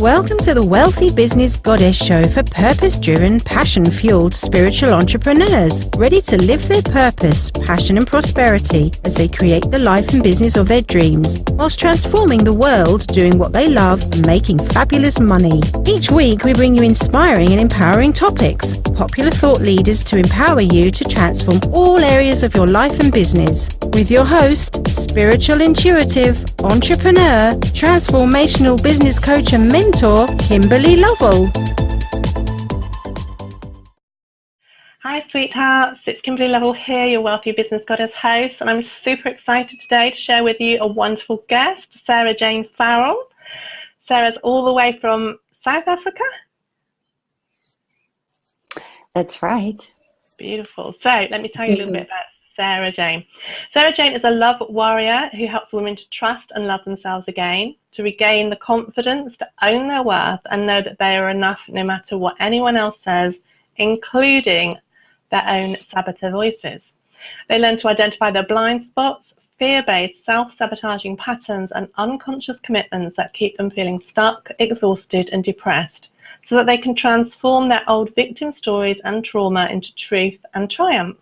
Welcome to the Wealthy Business Goddess Show for purpose-driven, passion-fueled spiritual entrepreneurs ready to live their purpose, passion and prosperity as they create the life and business of their dreams whilst transforming the world, doing what they love and making fabulous money. Each week we bring you inspiring and empowering topics, popular thought leaders to empower you to transform all areas of your life and business. With your host, spiritual intuitive, entrepreneur, transformational business coach and mentor, Kimberly Lovell. Hi sweethearts, it's Kimberly Lovell here, your Wealthy Business Goddess host, and I'm super excited today to share with you a wonderful guest, Sarah Jane Farrell. Sarah's all the way from South Africa? That's right. Beautiful. So let me tell you a little bit about Sarah Jane. Sarah Jane is a love warrior who helps women to trust and love themselves again, to regain the confidence to own their worth and know that they are enough no matter what anyone else says, including their own saboteur voices. They learn to identify their blind spots, fear-based, self-sabotaging patterns and unconscious commitments that keep them feeling stuck, exhausted and depressed, so that they can transform their old victim stories and trauma into truth and triumph.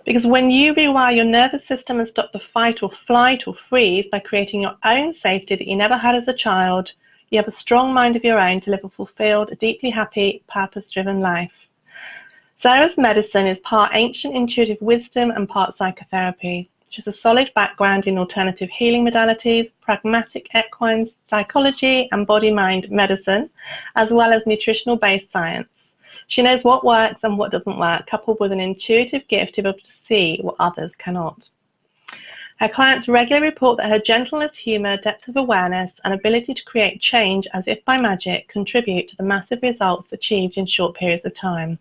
Because when you rewire your nervous system and stop the fight or flight or freeze by creating your own safety that you never had as a child, you have a strong mind of your own to live a fulfilled, deeply happy, purpose-driven life. Sarah's medicine is part ancient intuitive wisdom and part psychotherapy. She has a solid background in alternative healing modalities, pragmatic equine psychology and body-mind medicine, as well as nutritional-based science. She knows what works and what doesn't work, coupled with an intuitive gift to be able to see what others cannot. Her clients regularly report that her gentleness, humour, depth of awareness and ability to create change as if by magic contribute to the massive results achieved in short periods of time.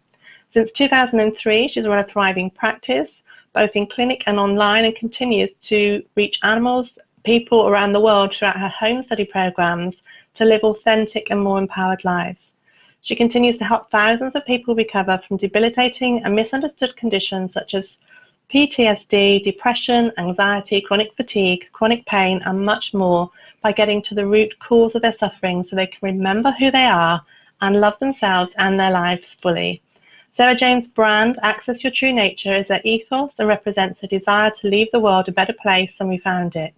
Since 2003, she's run a thriving practice, both in clinic and online, and continues to reach animals, people around the world throughout her home study programs to live authentic and more empowered lives. She continues to help thousands of people recover from debilitating and misunderstood conditions such as PTSD, depression, anxiety, chronic fatigue, chronic pain, and much more by getting to the root cause of their suffering so they can remember who they are and love themselves and their lives fully. Sarah Jane's brand, Access Your True Nature, is her ethos and represents a desire to leave the world a better place than we found it.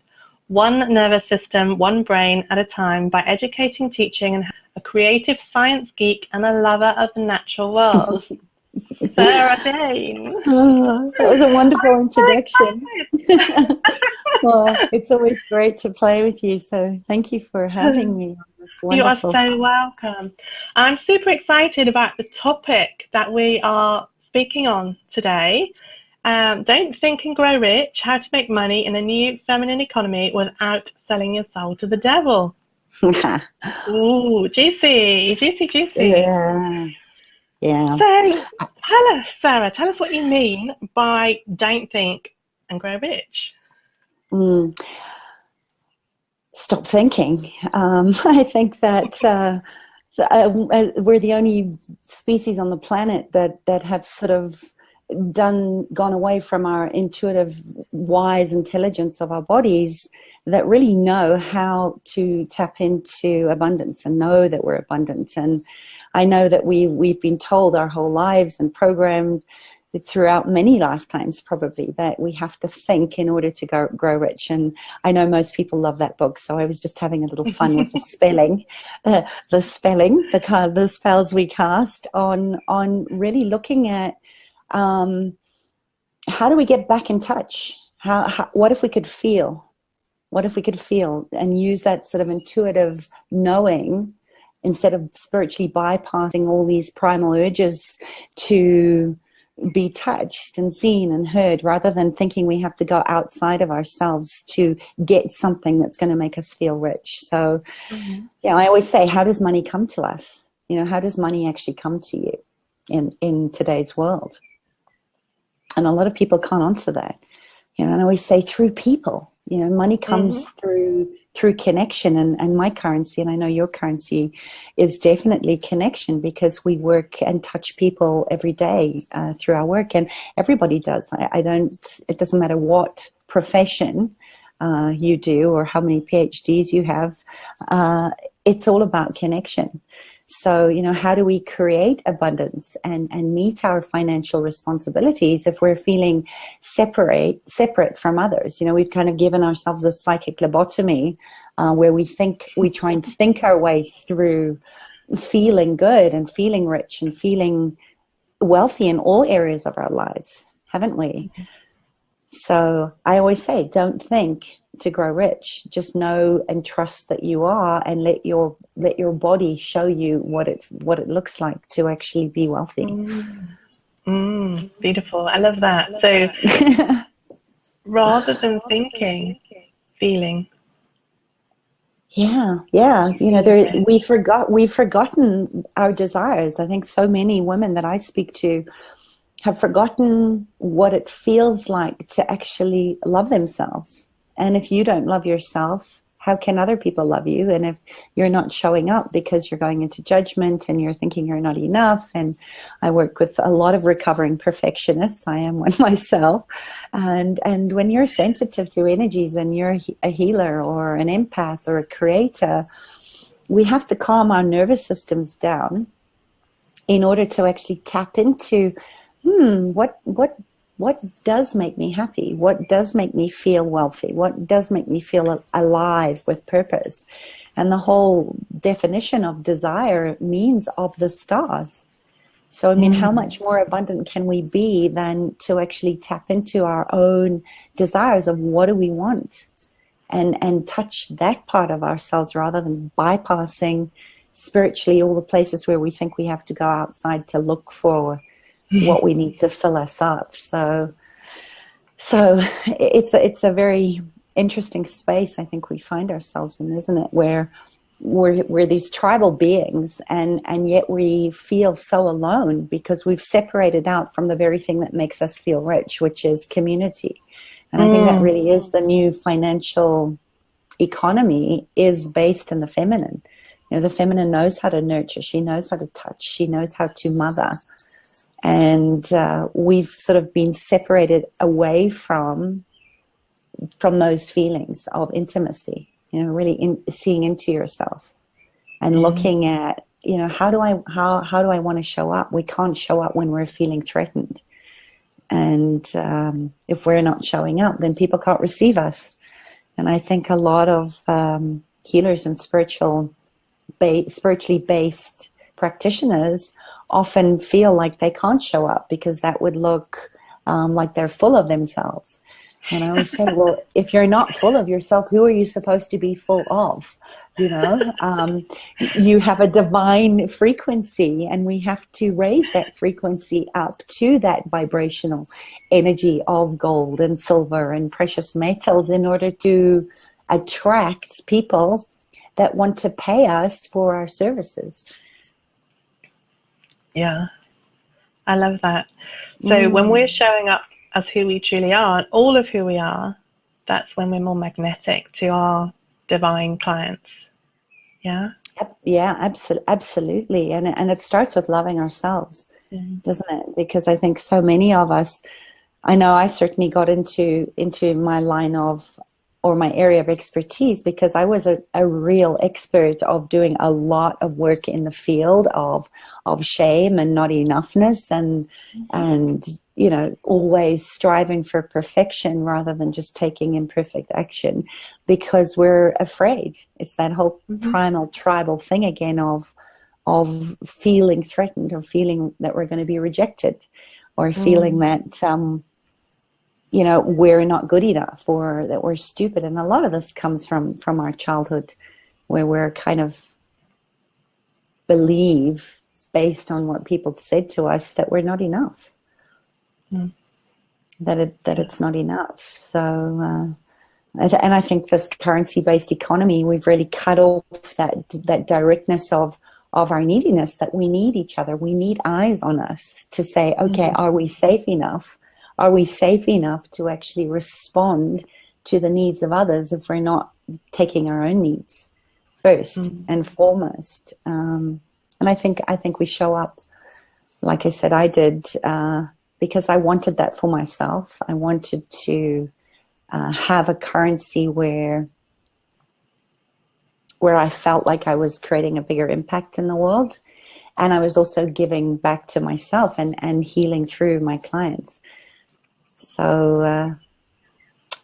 One nervous system, one brain at a time, by educating, teaching, and a creative science geek and a lover of the natural world. Sarah Jane. Oh, that was a wonderful introduction. Well, it's always great to play with you, so thank you for having me on this wonderful. You are so welcome. I'm super excited about the topic that we are speaking on today. Don't think and grow rich, how to make money in a new feminine economy without selling your soul to the devil. Ooh, juicy. Yeah. So tell us, Sarah, what you mean by don't think and grow rich. Stop thinking. I think that we're the only species on the planet that have sort of gone away from our intuitive, wise intelligence of our bodies that really know how to tap into abundance and know that we're abundant. And I know that we've been told our whole lives and programmed throughout many lifetimes probably that we have to think in order to grow rich. And I know most people love that book, so I was just having a little fun with the spelling, the spells we cast on really looking at how do we get back in touch? What if we could feel? What if we could feel and use that sort of intuitive knowing instead of spiritually bypassing all these primal urges to be touched and seen and heard, rather than thinking we have to go outside of ourselves to get something that's going to make us feel rich. So, I always say, how does money come to us? How does money actually come to you in today's world? And a lot of people can't answer that. And I always say through people. Money comes through connection, and my currency, and I know your currency, is definitely connection, because we work and touch people every day through our work, and everybody does. It doesn't matter what profession you do or how many PhDs you have. it's all about connection. So, how do we create abundance and meet our financial responsibilities if we're feeling separate from others? We've kind of given ourselves a psychic lobotomy where we try and think our way through feeling good and feeling rich and feeling wealthy in all areas of our lives, haven't we? So I always say, don't think to grow rich. Just know and trust that you are, and let your body show you what it looks like to actually be wealthy. Beautiful. I love that. So rather than thinking, feeling. Yeah. We've forgotten our desires. I think so many women that I speak to have forgotten what it feels like to actually love themselves. And if you don't love yourself, how can other people love you? And if you're not showing up because you're going into judgment and you're thinking you're not enough. And I work with a lot of recovering perfectionists. I am one myself. And when you're sensitive to energies and you're a healer or an empath or a creator, we have to calm our nervous systems down in order to actually tap into what does make me happy? What does make me feel wealthy? What does make me feel alive with purpose? And the whole definition of desire means of the stars. So, I mean, how much more abundant can we be than to actually tap into our own desires of what do we want and touch that part of ourselves rather than bypassing spiritually all the places where we think we have to go outside to look for what we need to fill us up. So it's a very interesting space I think we find ourselves in, isn't it? Where we're these tribal beings and yet we feel so alone because we've separated out from the very thing that makes us feel rich, which is community. And I think that really is the new financial economy, is based in the feminine. The feminine knows how to nurture. She knows how to touch. She knows how to mother. And we've sort of been separated away from those feelings of intimacy, really seeing into yourself and looking at, how do I want to show up? We can't show up when we're feeling threatened. And if we're not showing up, then people can't receive us. And I think a lot of healers and spiritually based practitioners often feel like they can't show up because that would look like they're full of themselves. And I always say, well, if you're not full of yourself, who are you supposed to be full of? You have a divine frequency, and we have to raise that frequency up to that vibrational energy of gold and silver and precious metals in order to attract people that want to pay us for our services. Yeah, I love that. So when we're showing up as who we truly are, all of who we are, that's when we're more magnetic to our divine clients. Yeah? Yeah, absolutely. And it starts with loving ourselves, doesn't it? Because I think so many of us, I know I certainly got into my line of, or my area of expertise, because I was a real expert of doing a lot of work in the field of shame and not enoughness and always striving for perfection rather than just taking imperfect action, because we're afraid. It's that whole primal tribal thing again of feeling threatened, or feeling that we're going to be rejected, or feeling that we're not good enough, or that we're stupid. And a lot of this comes from our childhood, where we're kind of believe, based on what people said to us, that we're not enough, that it's not enough. So, and I think this currency-based economy, we've really cut off that directness of our neediness, that we need each other. We need eyes on us to say, okay, are we safe enough? Are we safe enough to actually respond to the needs of others if we're not taking our own needs first and foremost? And I think we show up, like I said, I did, because I wanted that for myself. I wanted to have a currency where where I felt like I was creating a bigger impact in the world. And I was also giving back to myself and healing through my clients. So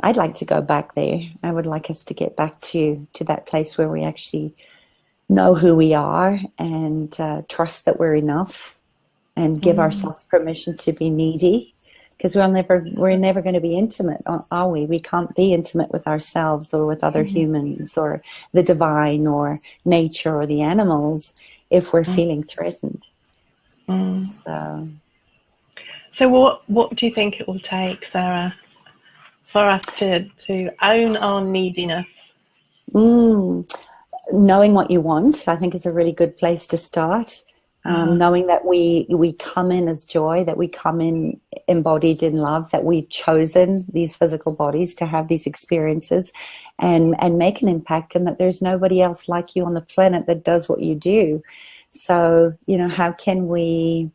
I'd like to go back there. I would like us to get back to that place where we actually know who we are and trust that we're enough and give ourselves permission to be needy, because we're never going to be intimate, are we? We can't be intimate with ourselves or with other humans or the divine or nature or the animals if we're feeling threatened. So what do you think it will take, Sarah, for us to own our neediness? Knowing what you want, I think, is a really good place to start. Knowing that we come in as joy, that we come in embodied in love, that we've chosen these physical bodies to have these experiences and make an impact, and that there's nobody else like you on the planet that does what you do. So, how can we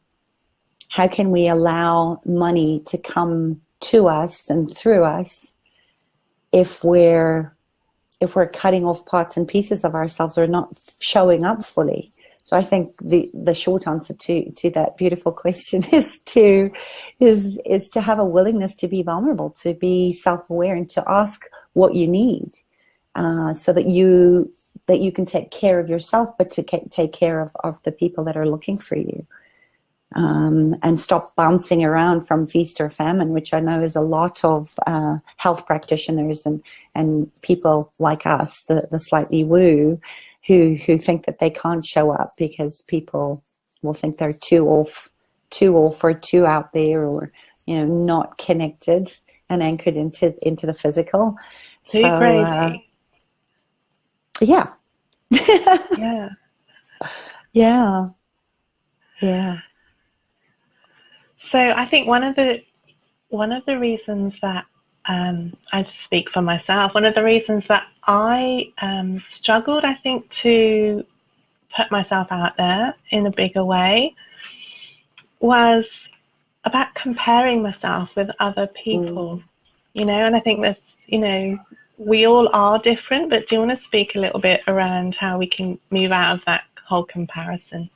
allow money to come to us and through us if we're cutting off parts and pieces of ourselves or not showing up fully? So I think the short answer to that beautiful question is to have a willingness to be vulnerable, to be self-aware, and to ask what you need, so that you can take care of yourself, but to take care of the people that are looking for you. And stop bouncing around from feast or famine, which I know is a lot of health practitioners and people like us, the slightly woo, who think that they can't show up because people will think they're too off or too out there, or not connected and anchored into the physical. Too crazy. Yeah. Yeah. Yeah. So I think one of the reasons that I just speak for myself, one of the reasons that I struggled, I think, to put myself out there in a bigger way was about comparing myself with other people, and I think that, we all are different, but do you want to speak a little bit around how we can move out of that whole comparison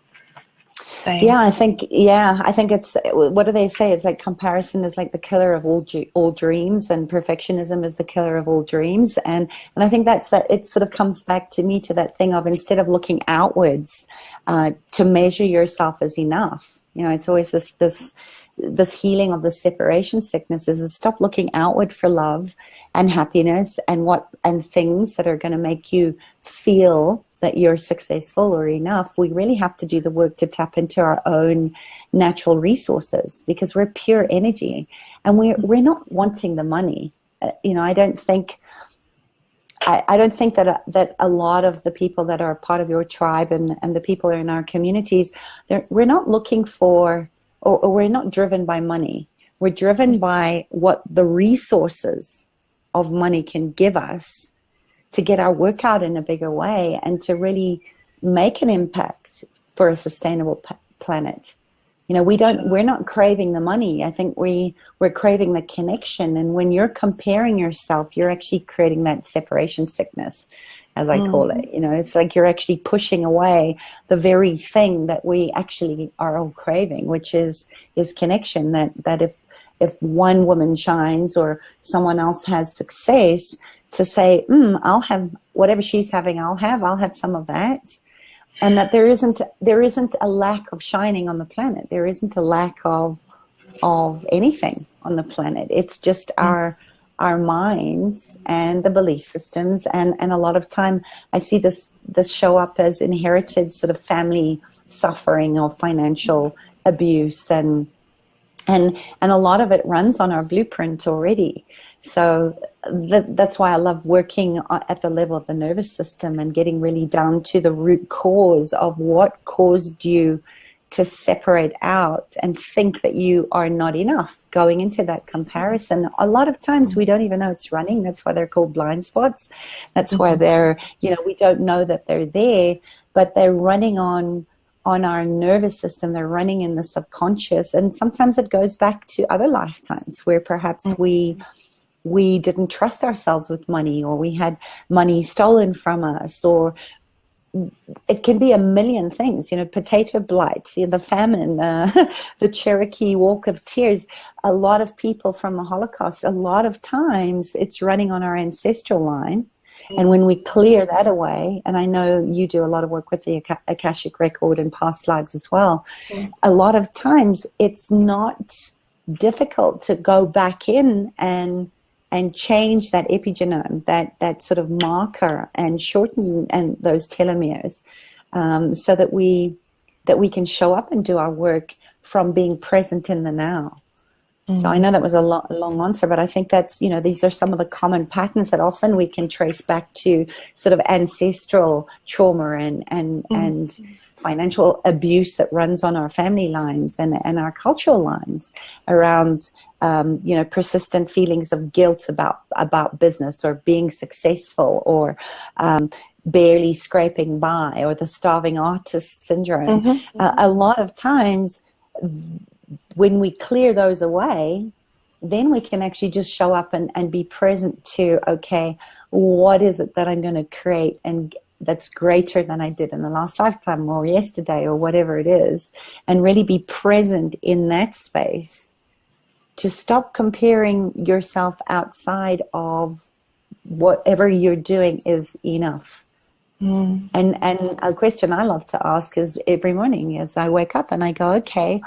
thing? Yeah, I think it's, what do they say? It's like comparison is like the killer of all dreams, and perfectionism is the killer of all dreams. And I think that it sort of comes back to me to that thing of, instead of looking outwards to measure yourself as enough, it's always this healing of the separation sickness is to stop looking outward for love and happiness and things that are going to make you feel that you're successful or enough. We really have to do the work to tap into our own natural resources, because we're pure energy, and we're not wanting the money. I don't think that a lot of the people that are part of your tribe and the people in our communities, we're not looking for, or we're not driven by money. We're driven by what the resources of money can give us to get our work out in a bigger way and to really make an impact for a sustainable planet. We're not craving the money. I think we're craving the connection. And when you're comparing yourself, you're actually creating that separation sickness, as I call it. It's like you're actually pushing away the very thing that we actually are all craving, which is connection. That if one woman shines or someone else has success, to say, I'll have whatever she's having, I'll have some of that. And that there isn't a lack of shining on the planet. There isn't a lack of anything on the planet. It's just our minds and the belief systems. And a lot of time I see this show up as inherited sort of family suffering or financial abuse, and a lot of it runs on our blueprint already. So that's why I love working at the level of the nervous system and getting really down to the root cause of what caused you to separate out and think that you are not enough, going into that comparison. A lot of times we don't even know it's running. That's why they're called blind spots. That's why we don't know that they're there, but they're running on our nervous system. They're running in the subconscious. And sometimes it goes back to other lifetimes where perhaps we didn't trust ourselves with money, or we had money stolen from us, or it can be a million things, potato blight, the famine, the Cherokee Walk of Tears. A lot of people from the Holocaust, a lot of times it's running on our ancestral line. And when we clear that away, and I know you do a lot of work with the Akashic Record and past lives as well, a lot of times it's not difficult to go back in and change that epigenome, that sort of marker, and shorten and those telomeres, so that we can show up and do our work from being present in the now. So I know that was a long answer, but I think that's, these are some of the common patterns that often we can trace back to sort of ancestral trauma and financial abuse that runs on our family lines and our cultural lines around, persistent feelings of guilt about business or being successful, or barely scraping by, or the starving artist syndrome. A lot of times, when we clear those away, then we can actually just show up and be present to, okay, what is it that I'm going to create and that's greater than I did in the last lifetime or yesterday or whatever it is, and really be present in that space, to stop comparing yourself outside of whatever you're doing is enough. And a question I love to ask is every morning as I wake up and I go, okay,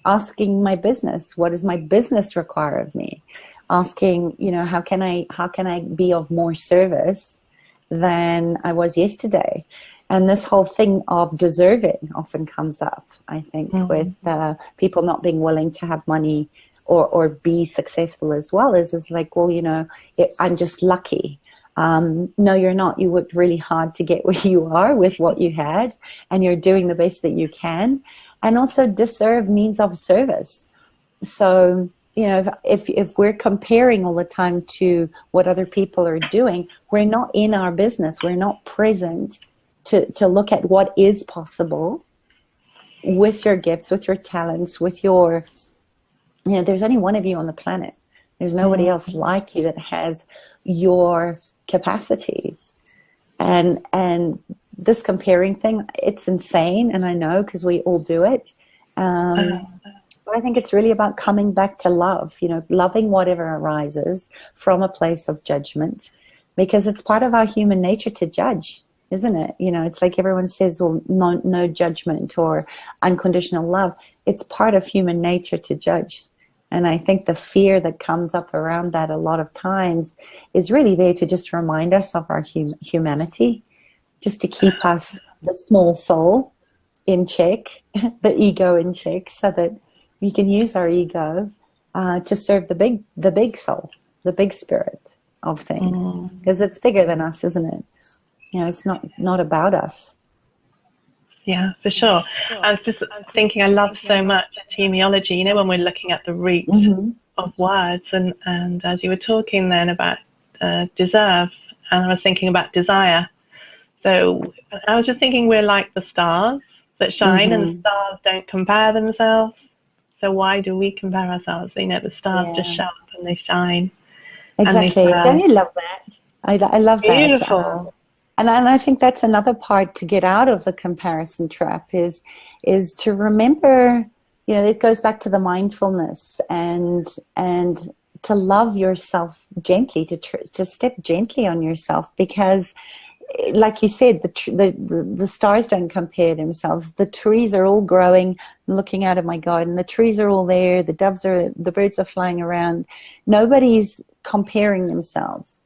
asking my business, what does my business require of me? Asking, how can I be of more service than I was yesterday? And this whole thing of deserving often comes up, I think, with people not being willing to have money or be successful as well. Is like, well, I'm just lucky. No, you're not. You worked really hard to get where you are with what you had, and you're doing the best that you can. And also deserve means of service. So, if we're comparing all the time to what other people are doing, we're not in our business. We're not present to look at what is possible with your gifts, with your talents, with your, there's only one of you on the planet. There's nobody else like you that has your capacities. And this comparing thing, it's insane, and I know because we all do it. But I think it's really about coming back to love, loving whatever arises from a place of judgment, because it's part of our human nature to judge, isn't it? It's like everyone says, well, no judgment or unconditional love. It's part of human nature to judge. And I think the fear that comes up around that a lot of times is really there to just remind us of our humanity, just to keep us, the small soul, in check, the ego in check, so that we can use our ego to serve the big soul, the big spirit of things, because it's bigger than us, isn't it? It's not about us. Yeah, for sure. I was just thinking, I love so much etymology, when we're looking at the root of words, and as you were talking then about deserve, and I was thinking about desire. So I was just thinking, we're like the stars that shine, and the stars don't compare themselves. So why do we compare ourselves? The stars just show up and they shine. Exactly. Don't you love that? I love that. Beautiful. And I think that's another part to get out of the comparison trap is to remember, it goes back to the mindfulness and to love yourself gently, to step gently on yourself, because like you said, the stars don't compare themselves. The trees are all growing. I'm looking out of my garden. The trees are all there. The birds are flying around. Nobody's comparing themselves.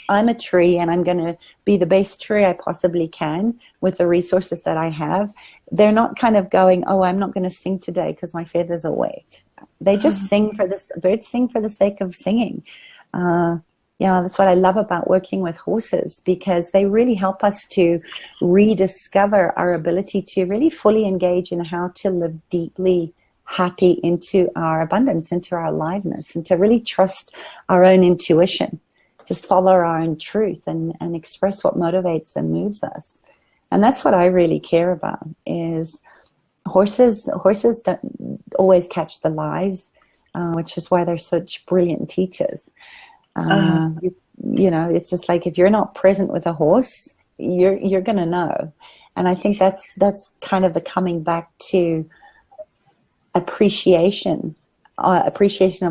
I'm a tree, and I'm going to be the best tree I possibly can with the resources that I have. They're not kind of going, oh, I'm not going to sing today because my feathers are wet. They just sing for this. Birds sing for the sake of singing. That's what I love about working with horses, because they really help us to rediscover our ability to really fully engage in how to live deeply happy into our abundance, into our aliveness, and to really trust our own intuition. Just follow our own truth and express what motivates and moves us. And that's what I really care about, is horses don't always catch the lies, which is why they're such brilliant teachers. It's just like, if you're not present with a horse, you're going to know. And I think that's kind of the coming back to appreciation of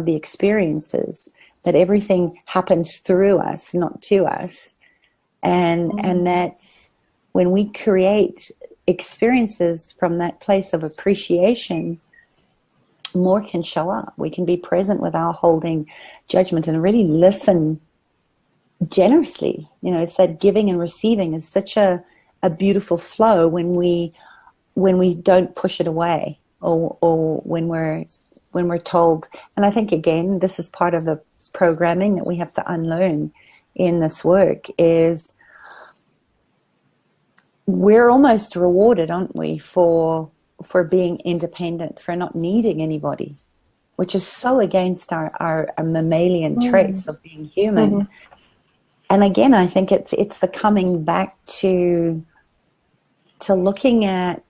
the experiences, that everything happens through us, not to us. And that when we create experiences from that place of appreciation, more can show up. We can be present without holding judgment and really listen generously. It's that giving and receiving is such a beautiful flow when we don't push it away, or when we're told. And I think, again, this is part of the programming that we have to unlearn in this work, is we're almost rewarded, aren't we, for being independent, for not needing anybody, which is so against our mammalian traits of being human. And again, I think it's the coming back to looking at,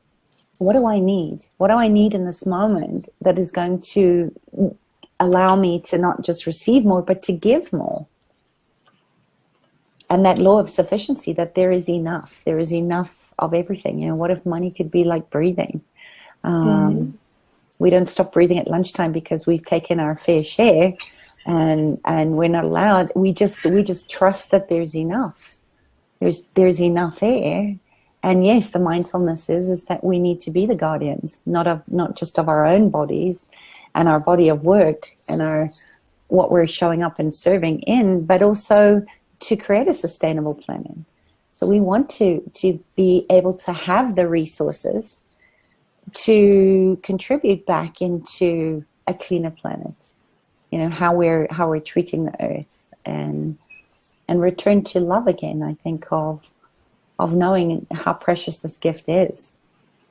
what do I need? What do I need in this moment that is going to allow me to not just receive more, but to give more? And that law of sufficiency, that there is enough. There is enough of everything. What if money could be like breathing? We don't stop breathing at lunchtime because we've taken our fair share, and we're not allowed. We just trust that there's enough. There's enough there. And yes, the mindfulness is that we need to be the guardians, not just of our own bodies and our body of work and what we're showing up and serving in, but also to create a sustainable planet. So we want to be able to have the resources to contribute back into a cleaner planet. How we're treating the earth, and return to love again. I think of knowing how precious this gift is,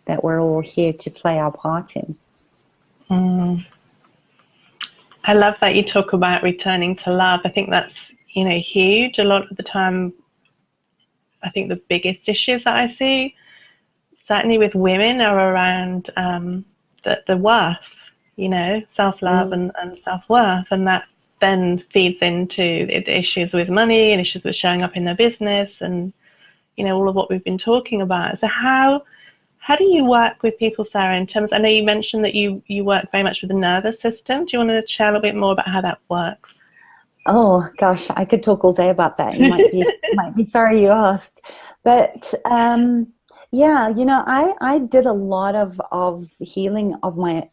that we're all here to play our part in. I love that you talk about returning to love. I think that's, huge. A lot of the time, I think the biggest issues that I see, certainly with women, are around the worth, self-love and self-worth. And that then feeds into the issues with money and issues with showing up in their business, and all of what we've been talking about. So how do you work with people, Sarah, in terms, I know you mentioned that you work very much with the nervous system. Do you want to share a little bit more about how that works? Oh gosh, I could talk all day about that. You might be sorry you asked. But yeah, I did a lot of healing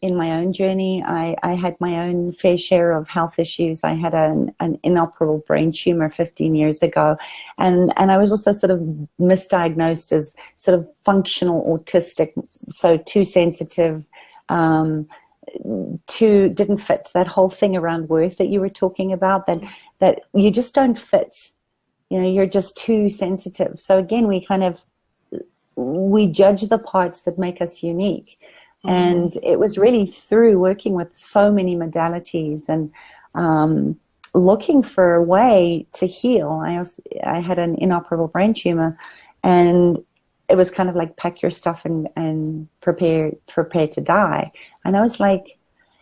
in my own journey. I had my own fair share of health issues. I had an inoperable brain tumor 15 years ago, and I was also sort of misdiagnosed as sort of functional autistic, so too sensitive, didn't fit. That whole thing around worth that you were talking about, that you just don't fit. You're just too sensitive. So again, we judge the parts that make us unique. And it was really through working with so many modalities and looking for a way to heal. I had an inoperable brain tumor, and it was kind of like, pack your stuff and prepare to die. And I was like,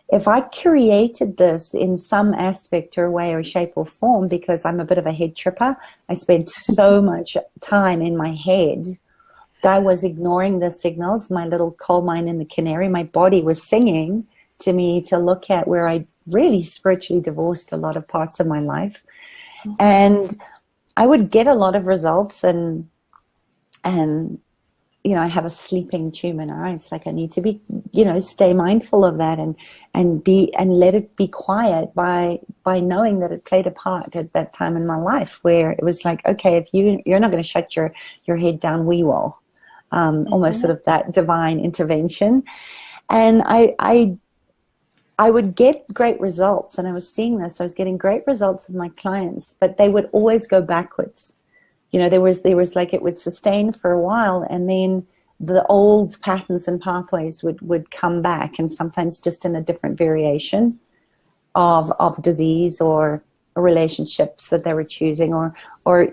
if I created this in some aspect or way or shape or form, because I'm a bit of a head tripper, I spent so much time in my head that I was ignoring the signals, my little coal mine in the canary. My body was singing to me to look at where I really spiritually divorced a lot of parts of my life. And I would get a lot of results, and I have a sleeping tumor now. It's like I need to be, stay mindful of that and let it be quiet by knowing that it played a part at that time in my life, where it was like, okay, if you're not going to shut your head down, we will. Almost sort of that divine intervention. And I would get great results, and I was seeing this. I was getting great results with my clients, but they would always go backwards. There was like, it would sustain for a while, and then the old patterns and pathways would come back, and sometimes just in a different variation of disease or relationships that they were choosing, or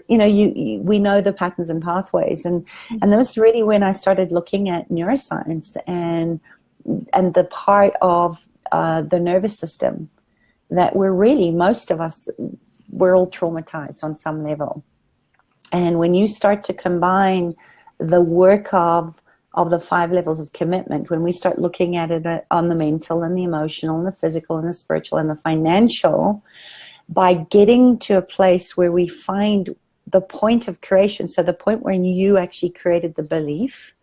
we know the patterns and pathways, and that was really when I started looking at neuroscience and the part of the nervous system that most of us, we're all traumatized on some level. And when you start to combine the work of the 5 levels of commitment, when we start looking at it on the mental and the emotional and the physical and the spiritual and the financial, by getting to a place where we find the point of creation, so the point when you actually created the belief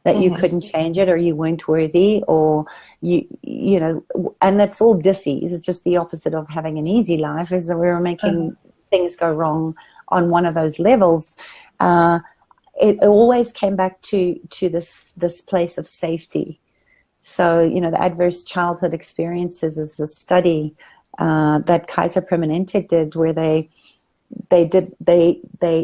that you couldn't change it, or you weren't worthy, or you know, and that's all dis-ease. It's just the opposite of having an easy life, is that we were making things go wrong on one of those levels. It always came back to this place of safety. So, you know, the adverse childhood experiences is a study that Kaiser Permanente did, where they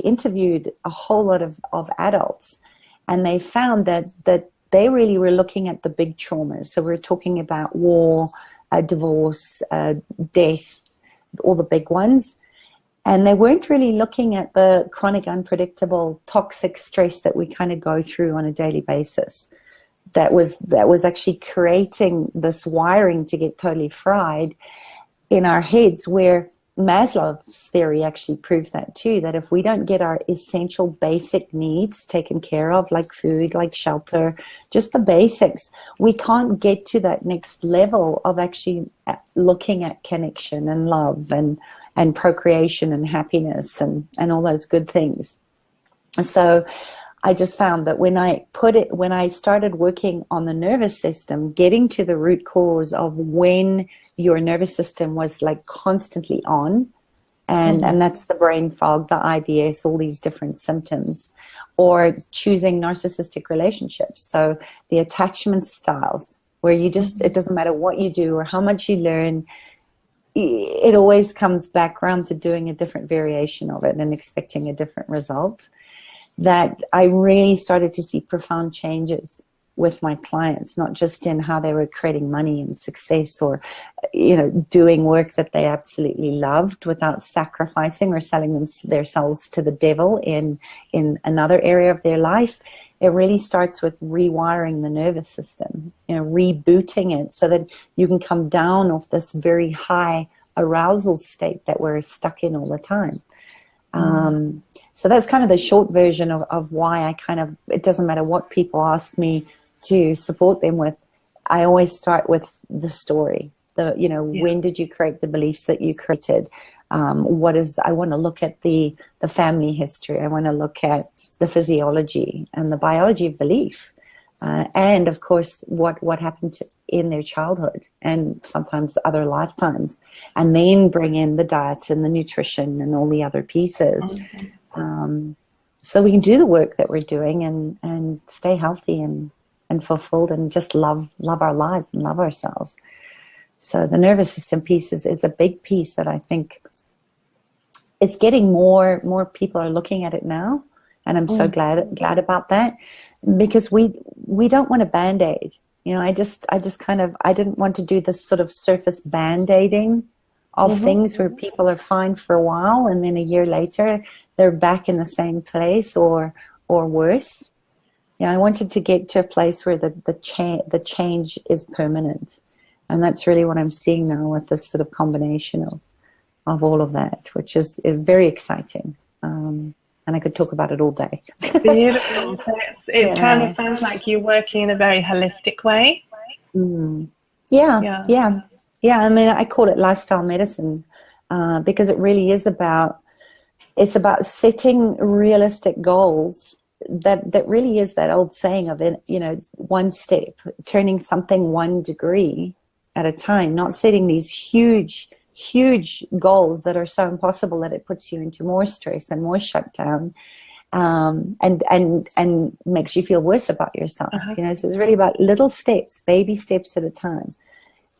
interviewed a whole lot of adults, and they found that they really were looking at the big traumas. So we're talking about war, divorce, death, all the big ones. And they weren't really looking at the chronic, unpredictable, toxic stress that we kind of go through on a daily basis. That was actually creating this wiring to get totally fried in our heads, where Maslow's theory actually proves that too, that if we don't get our essential basic needs taken care of, like food, like shelter, just the basics, we can't get to that next level of actually looking at connection and love and procreation and happiness and all those good things. So I just found that when I started working on the nervous system, getting to the root cause of when your nervous system was like constantly on, and that's the brain fog, the IBS, all these different symptoms, or choosing narcissistic relationships. So the attachment styles, where you just, it doesn't matter what you do or how much you learn, it always comes back around to doing a different variation of it and expecting a different result. That I really started to see profound changes with my clients, not just in how they were creating money and success, or, you know, doing work that they absolutely loved without sacrificing or selling their souls to the devil in another area of their life. It really starts with rewiring the nervous system, you know, rebooting it so that you can come down off this very high arousal state that we're stuck in all the time. So that's kind of the short version of why I kind of, it doesn't matter what people ask me to support them with, I always start with the story. When did you create the beliefs that you created? I want to look at the family history. I want to look at the physiology and the biology of belief. And of course, what happened in their childhood and sometimes other lifetimes, and then bring in the diet and the nutrition and all the other pieces, so we can do the work that we're doing and stay healthy and fulfilled and just love our lives and love ourselves. So the nervous system piece is a big piece that I think it's getting more people are looking at it now. And I'm so glad about that, because we don't want a Band-Aid. You know, I didn't want to do this sort of surface Band-Aiding of things where people are fine for a while and then a year later they're back in the same place or worse. You know, I wanted to get to a place where the change is permanent. And that's really what I'm seeing now with this sort of combination of all of that, which is very exciting. And I could talk about it all day. Beautiful. So it kind of sounds like you're working in a very holistic way. Yeah. I mean, I call it lifestyle medicine because it really is about setting realistic goals. That really is that old saying of it, you know, one step, turning something 1 degree at a time, not setting these huge goals that are so impossible that it puts you into more stress and more shutdown, and makes you feel worse about yourself. You know, so it's really about little steps, baby steps at a time,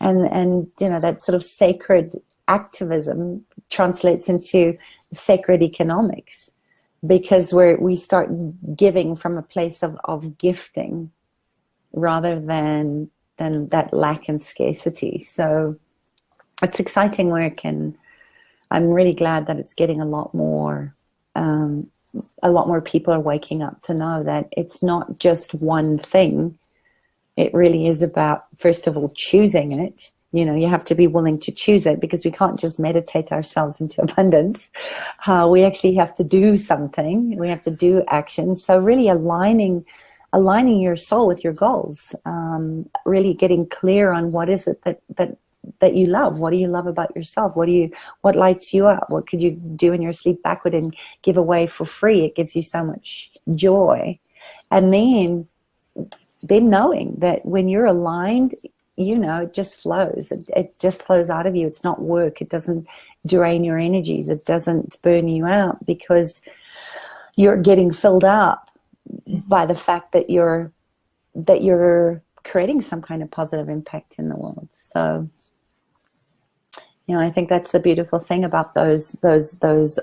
and you know, that sort of sacred activism translates into sacred economics, because we start giving from a place of gifting rather than that lack and scarcity. So it's exciting work, and I'm really glad that it's getting a lot more people are waking up to know that it's not just one thing. It really is about, first of all, choosing it You know, you have to be willing to choose it, because we can't just meditate ourselves into abundance. We actually have to do something. We have to do action. So really aligning your soul with your goals, really getting clear on what is it that you love. What do you love about yourself? What lights you up? What could you do in your sleep backward and give away for free? It gives you so much joy. And then knowing that when you're aligned, you know, it just flows. It just flows out of you. It's not work. It doesn't drain your energies. It doesn't burn you out, because you're getting filled up by the fact that you're creating some kind of positive impact in the world. So, you know, I think that's the beautiful thing about those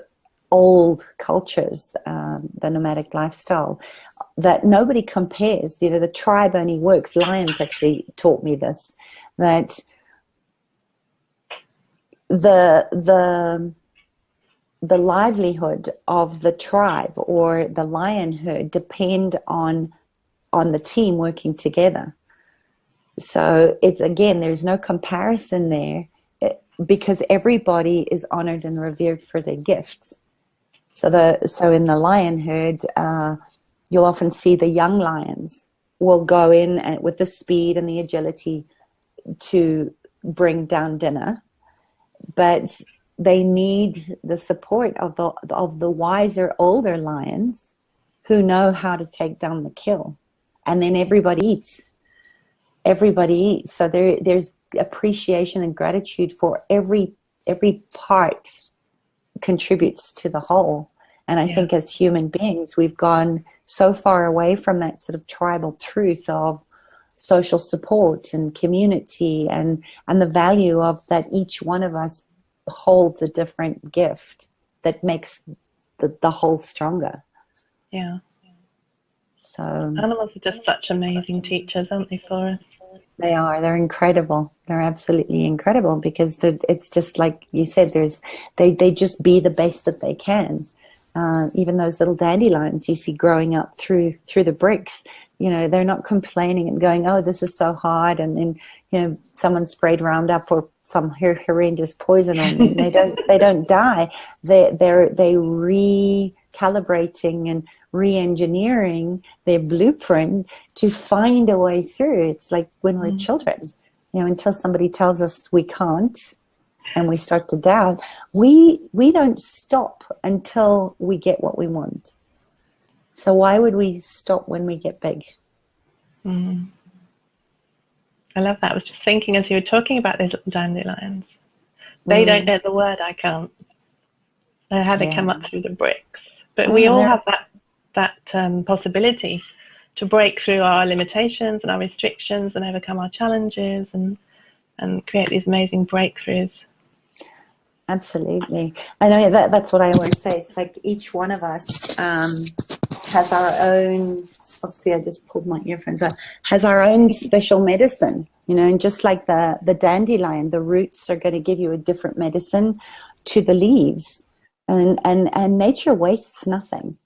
old cultures, the nomadic lifestyle, that nobody compares. You know, the tribe only works. Lions actually taught me this, that the livelihood of the tribe or the lion herd depend on the team working together. So it's, again, there's no comparison there, because everybody is honored and revered for their gifts. So in the lion herd, you'll often see the young lions will go in with the speed and the agility to bring down dinner, but they need the support of the wiser older lions who know how to take down the kill, and then everybody eats. So there's appreciation and gratitude for every part contributes to the whole. And I think as human beings, we've gone so far away from that sort of tribal truth of social support and community, and the value of that each one of us holds a different gift that makes the whole stronger. Yeah. So animals are just such amazing teachers, aren't they, for us? They are. They're incredible. They're absolutely incredible, because it's just like you said. They just be the best that they can. Even those little dandelions you see growing up through the bricks, you know, they're not complaining and going, "Oh, this is so hard," and then, you know, someone sprayed Roundup or some horrendous poison on them. They don't die. They're recalibrating and re-engineering their blueprint to find a way through. It's like when we're children, you know, until somebody tells us we can't and we start to doubt, we don't stop until we get what we want. So why would we stop when we get big? I love that. I was just thinking as you were talking about those little dandelions, they don't know the word I can't. Know how they come up through the bricks. But we all have that possibility to break through our limitations and our restrictions and overcome our challenges and create these amazing breakthroughs. Absolutely. I know that's what I always say. It's like each one of us has our own, obviously I just pulled my earphones out, has our own special medicine, you know, and just like the dandelion, the roots are going to give you a different medicine to the leaves, and nature wastes nothing.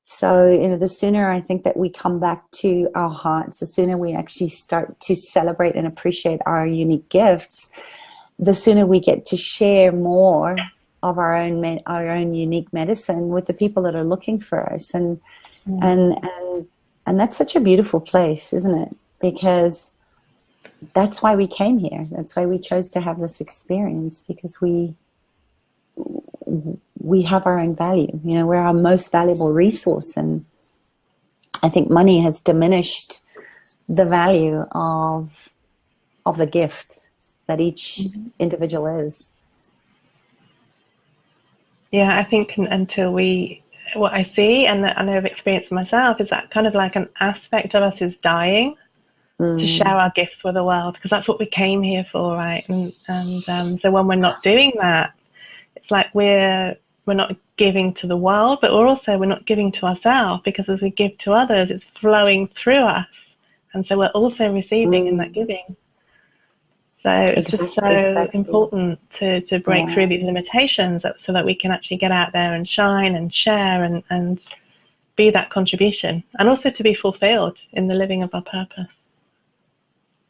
So, you know, the sooner I think that we come back to our hearts, the sooner we actually start to celebrate and appreciate our unique gifts, the sooner we get to share more of our own unique medicine with the people that are looking for us, and that's such a beautiful place, isn't it? Because that's why we came here. That's why we chose to have this experience, because we have our own value. You know, we're our most valuable resource, and I think money has diminished the value of the gift that each individual is. Yeah, I think until what I see and that I know I've experienced myself is that kind of like an aspect of us is dying to share our gifts with the world, because that's what we came here for, right? And so when we're not doing that, it's like we're not giving to the world, but we're not giving to ourselves, because as we give to others, it's flowing through us, and so we're also receiving in that giving. So it's just so important to break through these limitations, so that we can actually get out there and shine and share and be that contribution, and also to be fulfilled in the living of our purpose.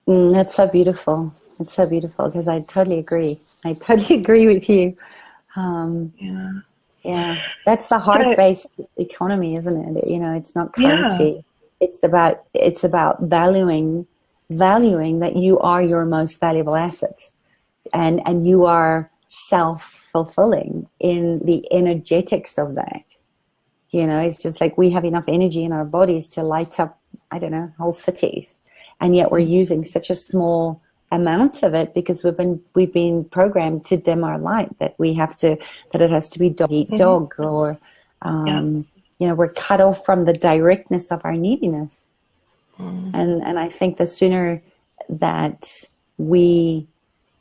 That's so beautiful. It's so beautiful, because I totally agree. I totally agree with you. Yeah. Yeah, that's the So, heart-based economy, isn't it? It's not yeah. currency. It's about valuing that you are your most valuable asset, and you are self-fulfilling in the energetics of that. It's just like we have enough energy in our bodies to light up, I don't know, whole cities, and yet we're using such a small amount of it because we've been programmed to dim our light, that it has to be dog eat dog, or Yeah. we're cut off from the directness of our neediness. And I think the sooner that we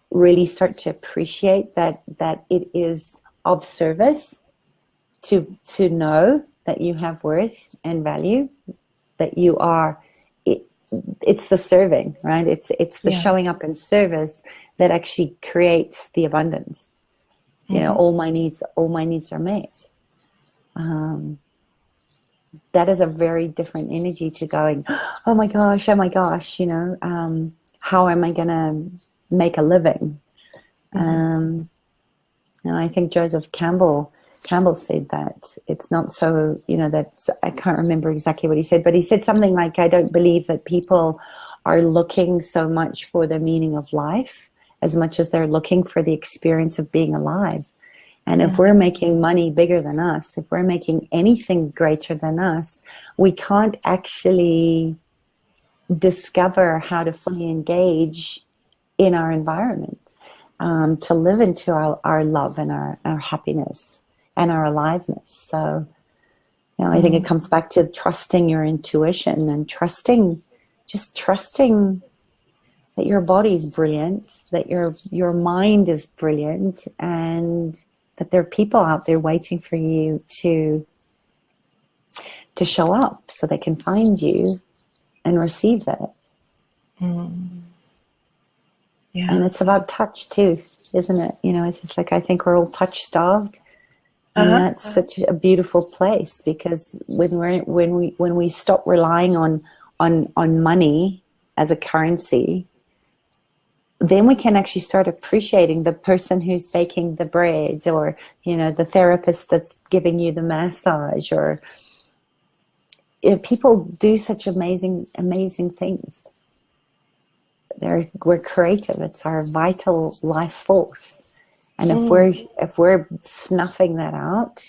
really start to appreciate that it is of service to know that you have worth and value, that you are, it's the serving, right? It's the Yeah. showing up in service that actually creates the abundance. All my needs are met. That is a very different energy to going, oh my gosh, how am I gonna make a living? And I think Joseph Campbell said that it's not so, that I can't remember exactly what he said, but he said something like, I don't believe that people are looking so much for the meaning of life as much as they're looking for the experience of being alive. And if we're making money bigger than us, if we're making anything greater than us, we can't actually discover how to fully engage in our environment, to live into our love and our happiness and our aliveness. So, I think it comes back to trusting your intuition and trusting that your body's brilliant, that your mind is brilliant, and that there are people out there waiting for you to show up so they can find you and receive that. Yeah. And it's about touch too, isn't it? It's just like, I think we're all touch starved, and that's such a beautiful place, because when we stop relying on money as a currency, then we can actually start appreciating the person who's baking the bread, or the therapist that's giving you the massage, or people do such amazing things. We're creative. It's our vital life force, and if we're snuffing that out,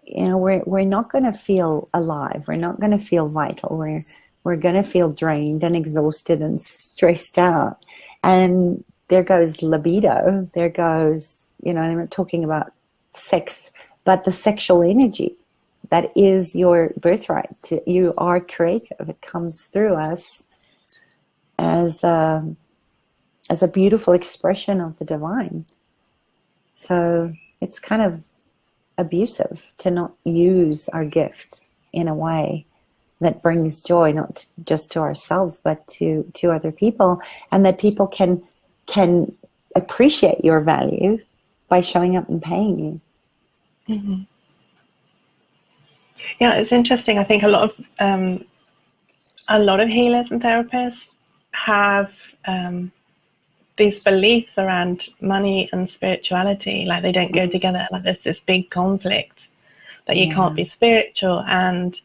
we're not going to feel alive. We're not going to feel vital. We're going to feel drained and exhausted and stressed out. And there goes libido. There goes, I'm not talking about sex, but the sexual energy that is your birthright. You are creative. It comes through us as a beautiful expression of the divine. So it's kind of abusive to not use our gifts in a way that brings joy, not just to ourselves, but to other people, and that people can appreciate your value by showing up and paying you. Yeah, it's interesting. I think a lot of healers and therapists have these beliefs around money and spirituality, like they don't go together. Like there's this big conflict that you can't be spiritual and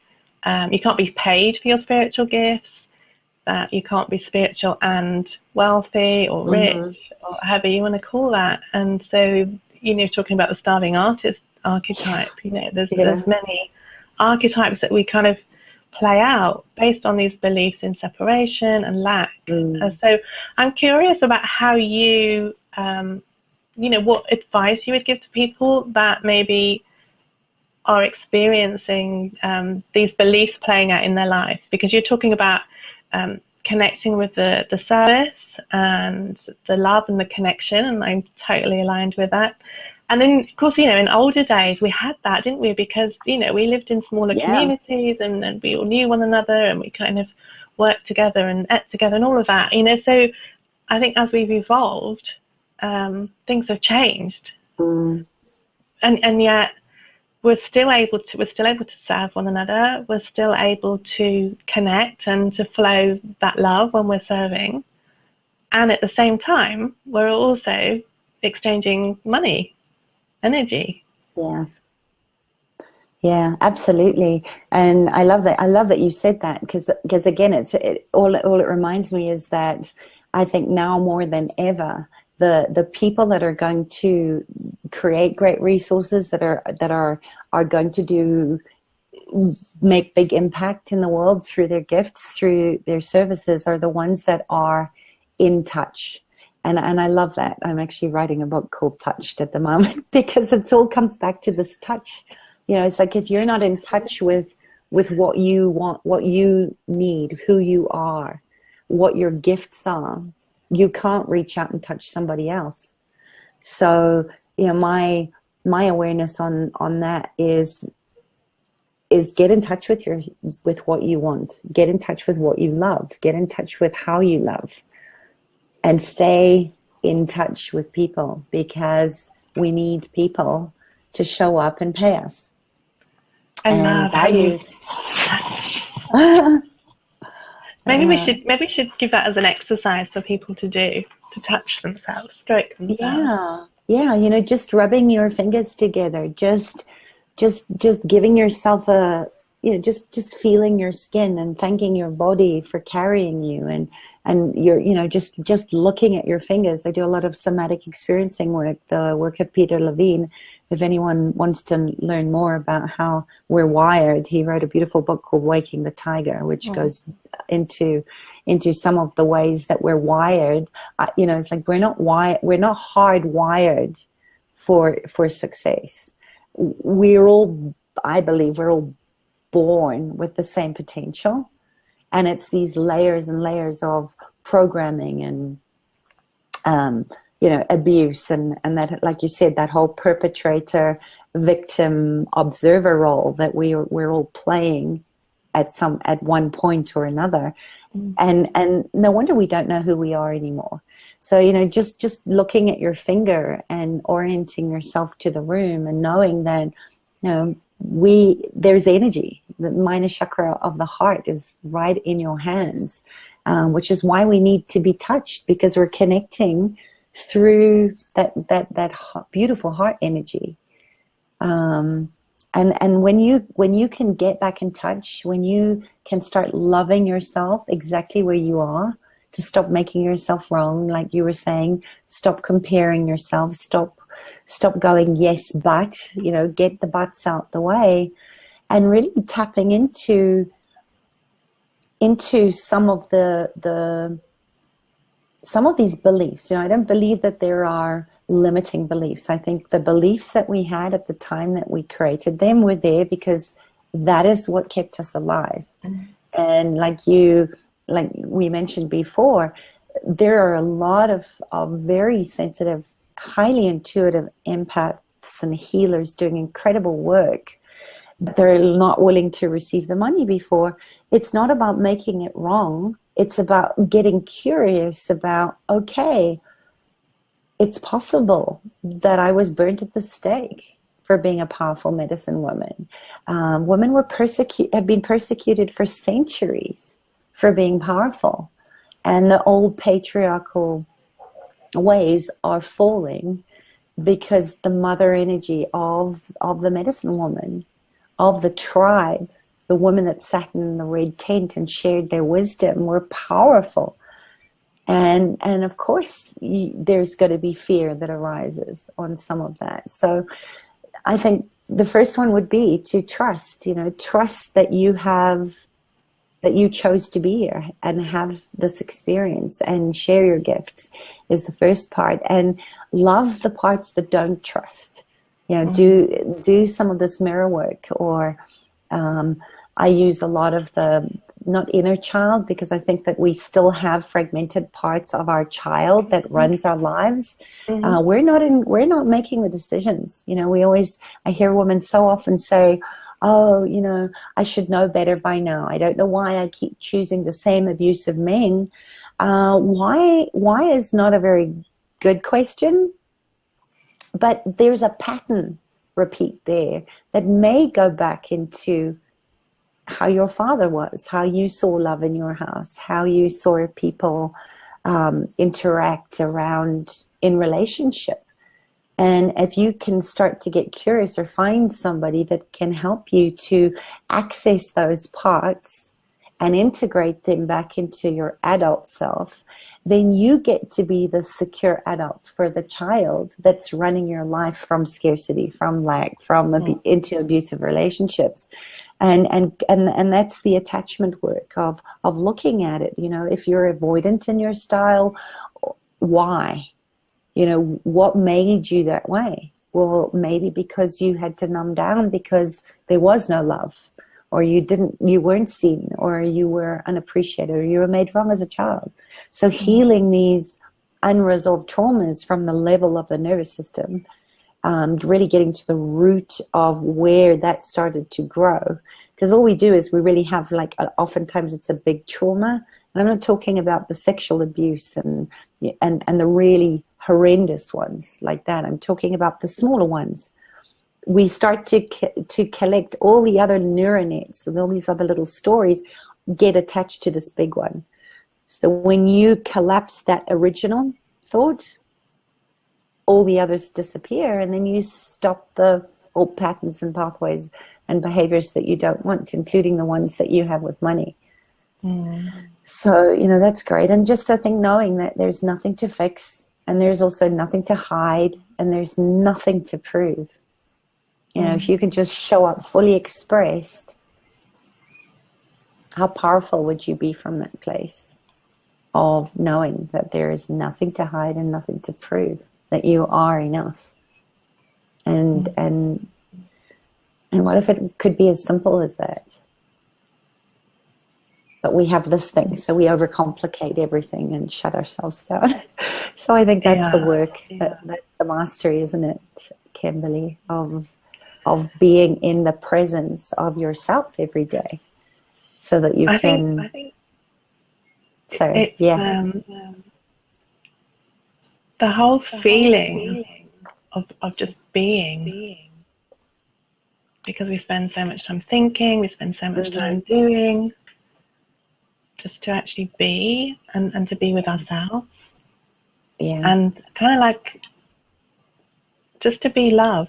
you can't be paid for your spiritual gifts, that you can't be spiritual and wealthy or rich, or however you want to call that. And so, talking about the starving artist archetype, there's many archetypes that we kind of play out based on these beliefs in separation and lack. So I'm curious about how you, what advice you would give to people that maybe are experiencing these beliefs playing out in their life, because you're talking about connecting with the service and the love and the connection, and I'm totally aligned with that. And then, of course, in older days we had that, didn't we? Because we lived in smaller communities, and we all knew one another, and we kind of worked together and ate together and all of that. So I think as we've evolved, things have changed, and yet we're still able to serve one another. We're still able to connect and to flow that love when we're serving. And at the same time, we're also exchanging money, energy. Yeah. Yeah, absolutely. And I love that. I love that you said that, because again, all it reminds me is that I think now more than ever, the people that are going to create great resources that are going to make big impact in the world through their gifts, through their services, are the ones that are in touch. And I love that. I'm actually writing a book called Touched at the moment, because it all comes back to this touch. You know, it's like, if you're not in touch with what you want, what you need, who you are, what your gifts are, you can't reach out and touch somebody else. So, you know, my awareness on that is get in touch with what you want, get in touch with what you love, get in touch with how you love, and stay in touch with people, because we need people to show up and pay us. I love how you maybe we should give that as an exercise for people to do, to touch themselves, stroke themselves. Yeah, you know, just rubbing your fingers together, just giving yourself just feeling your skin and thanking your body for carrying you, and you're, you know, just looking at your fingers. I do a lot of somatic experiencing work, the work of Peter Levine. If anyone wants to learn more about how we're wired, he wrote a beautiful book called Waking the Tiger, which goes into some of the ways that we're wired. You know, it's like we're not hardwired for success. I believe we're all born with the same potential, and it's these layers and layers of programming and you know, abuse and that, like you said, that whole perpetrator, victim, observer role that we're all playing at one point or another. And no wonder we don't know who we are anymore. So, you know, just looking at your finger and orienting yourself to the room and knowing that, you know, there's energy. The minor chakra of the heart is right in your hands, which is why we need to be touched, because we're connecting through that beautiful heart energy. And when you can get back in touch, when you can start loving yourself exactly where you are, to stop making yourself wrong, like you were saying, stop comparing yourself, stop going yes but, you know, get the buts out the way, and really tapping into some of some of these beliefs. You know, I don't believe that there are limiting beliefs. I think the beliefs that we had at the time that we created them were there because that is what kept us alive. And like we mentioned before, there are a lot of very sensitive, highly intuitive empaths and healers doing incredible work, but they're not willing to receive the money before. It's not about making it wrong. It's about getting curious about, okay, it's possible that I was burnt at the stake for being a powerful medicine woman. Women have been persecuted for centuries for being powerful. And the old patriarchal ways are falling because the mother energy of the medicine woman, of the tribe, the women that sat in the red tent and shared their wisdom, were powerful. And of course, there's going to be fear that arises on some of that. So I think the first one would be to trust, you know, trust that you chose to be here and have this experience and share your gifts is the first part. And love the parts that don't trust. You know, do some of this mirror work, or I use a lot of the, not inner child, because I think that we still have fragmented parts of our child that runs our lives. We're not making the decisions. You know, I hear women so often say, oh, you know, I should know better by now. I don't know why I keep choosing the same abusive men. Why is not a very good question, but there's a pattern repeat there that may go back into how your father was, how you saw love in your house, how you saw people interact around in relationship. And if you can start to get curious or find somebody that can help you to access those parts and integrate them back into your adult self, then you get to be the secure adult for the child that's running your life from scarcity, from lack, from into abusive relationships. And that's the attachment work of looking at it. You know, if you're avoidant in your style, why? You know, what made you that way? Well, maybe because you had to numb down because there was no love, or you weren't seen, or you were unappreciated, or you were made wrong as a child. So healing these unresolved traumas from the level of the nervous system, really getting to the root of where that started to grow. Because all we do is we really have, like, oftentimes it's a big trauma. And I'm not talking about the sexual abuse and the really horrendous ones like that. I'm talking about the smaller ones. We start to collect all the other neural nets, and all these other little stories get attached to this big one. So when you collapse that original thought, all the others disappear, and then you stop the old patterns and pathways and behaviors that you don't want, including the ones that you have with money. So, you know, that's great. And just, I think, knowing that there's nothing to fix, and there's also nothing to hide, and there's nothing to prove. You know, if you can just show up fully expressed, how powerful would you be from that place of knowing that there is nothing to hide and nothing to prove, that you are enough? And what if it could be as simple as that? But we have this thing, so we overcomplicate everything and shut ourselves down. So I think that's the work, that's the mastery, isn't it, Kimberly, of being in the presence of yourself every day, so that you can. I think sorry, the whole feeling of just being, because we spend so much time thinking, we spend so much time doing. Just to actually be and to be with ourselves. And kind of like just to be love.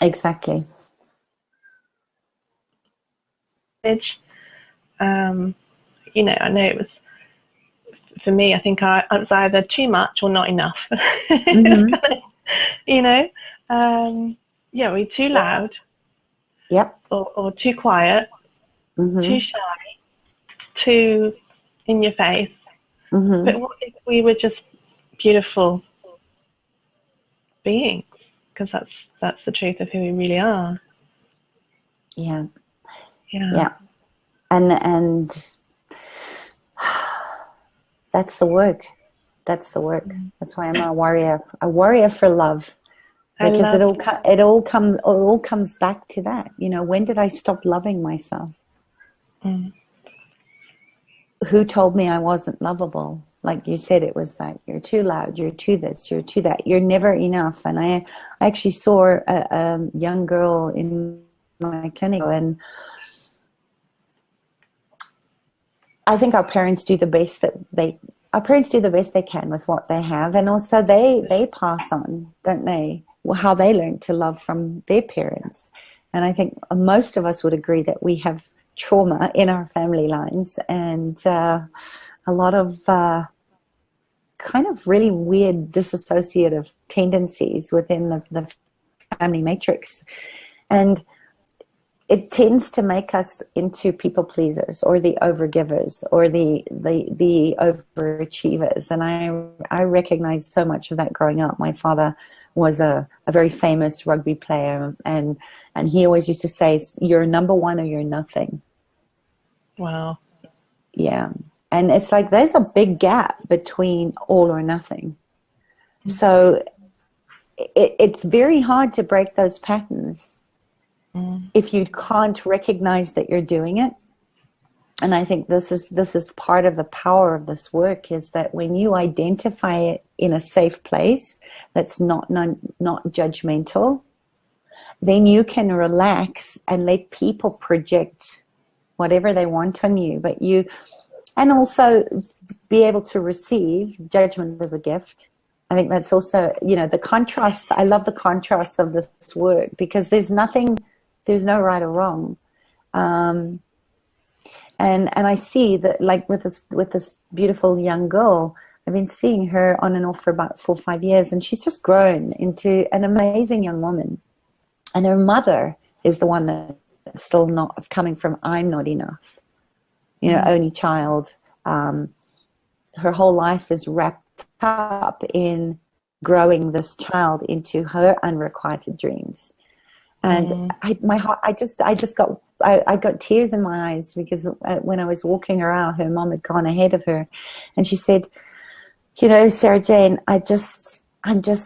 Exactly. You know, I know it was, for me, I think I was either too much or not enough. You know, we're too loud. Yep. Or too quiet. Too shy, too in your face. But what if we were just beautiful beings? Because that's the truth of who we really are. Yeah. And that's the work. That's the work. That's why I'm a warrior for love. Because it all comes back to that. You know, when did I stop loving myself? Who told me I wasn't lovable? Like you said, it was that you're too loud, you're too this, you're too that, you're never enough. And I actually saw a young girl in my clinic, and I think our parents do the best they can with what they have, and also they pass on, don't they, how they learn to love from their parents. And I think most of us would agree that we have trauma in our family lines, and a lot of kind of really weird dissociative tendencies within the family matrix. And it tends to make us into people pleasers, or the overgivers, or the overachievers. And I recognize so much of that growing up. My father was a very famous rugby player, and he always used to say, you're number one or you're nothing. Wow. Yeah. And it's like there's a big gap between all or nothing. So it's very hard to break those patterns if you can't recognize that you're doing it. And I think this is part of the power of this work, is that when you identify it in a safe place that's not judgmental, then you can relax and let people project whatever they want on you. But And also be able to receive judgment as a gift. I think that's also, you know, the contrasts. I love the contrasts of this work, because there's no right or wrong. And I see that, like with this beautiful young girl, I've been seeing her on and off for about 4 or 5 years, and she's just grown into an amazing young woman. And her mother is the one that's still not coming from, I'm not enough, you know, only child. Her whole life is wrapped up in growing this child into her unrequited dreams. And I got tears in my eyes, because when I was walking her out, her mom had gone ahead of her, and she said, you know, Sarah Jane, I just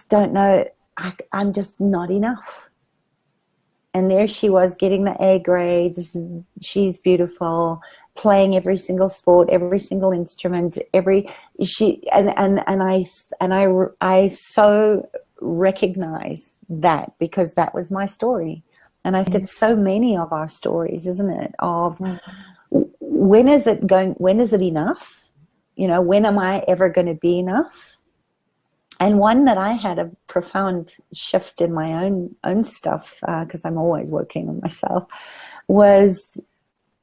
don't know, I'm just not enough. And there she was, getting the A grades. She's beautiful, playing every single sport, every single instrument, I so recognize that, because that was my story. And I think it's so many of our stories, isn't it? Of when is it enough? You know, when am I ever going to be enough? And one that I had a profound shift in my own stuff, because I'm always working on myself, was,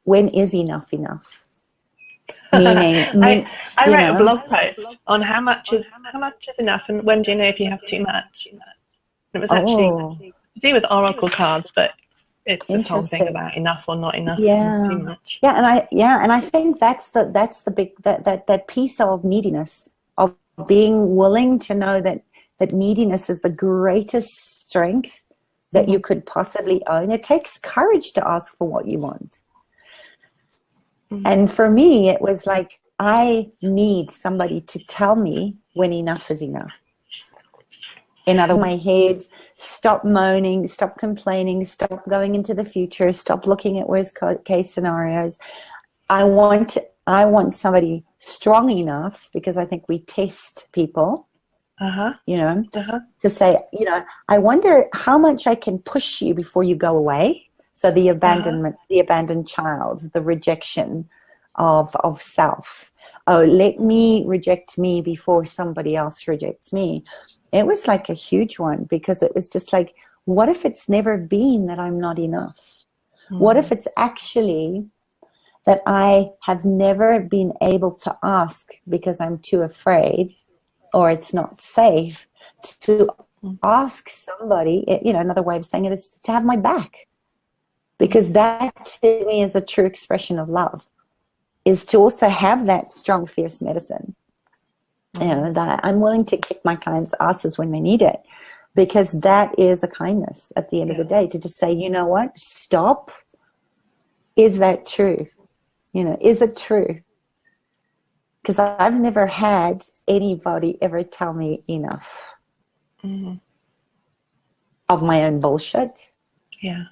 when is enough enough? Meaning, I wrote a blog post on how much is enough, and when do you know if you have too much? It was actually to do with oracle cards, but it's this whole thing about enough or not enough, and too much. And I think that's the big that piece of neediness, of being willing to know that neediness is the greatest strength that you could possibly own. It takes courage to ask for what you want. And for me, it was like, I need somebody to tell me when enough is enough. In other words, my head, stop moaning, stop complaining, stop going into the future, stop looking at worst case scenarios. I want somebody strong enough, because I think we test people, you know, to say, you know, I wonder how much I can push you before you go away. So the abandonment, the abandoned child, the rejection of self. Oh, let me reject me before somebody else rejects me. It was like a huge one, because it was just like, what if it's never been that I'm not enough? What if it's actually that I have never been able to ask because I'm too afraid, or it's not safe to ask somebody, you know, another way of saying it is to have my back. Because that to me is a true expression of love, is to also have that strong, fierce medicine. You know, that I'm willing to kick my clients' asses when they need it, because that is a kindness at the end of the day, to just say, you know what, stop. Is that true? You know, is it true? Because I've never had anybody ever tell me enough of my own bullshit. Yeah.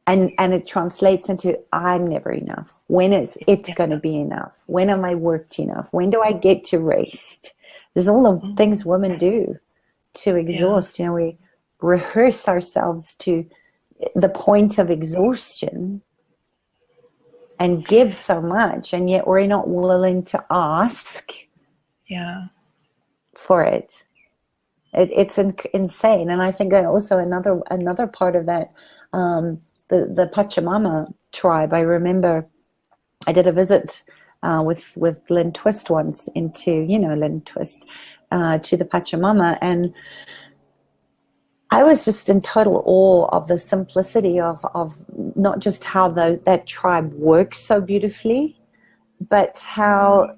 And it translates into, I'm never enough. When is it going to be enough? When am I worked enough? When do I get to rest? There's all the things women do to exhaust. You know, we rehearse ourselves to the point of exhaustion and give so much, and yet we're not willing to ask for it. It's insane. And I think that also another part of that, the Pachamama tribe. I remember I did a visit with Lynn Twist once into, you know, Lynn Twist, to the Pachamama, and I was just in total awe of the simplicity of not just how that tribe works so beautifully, but how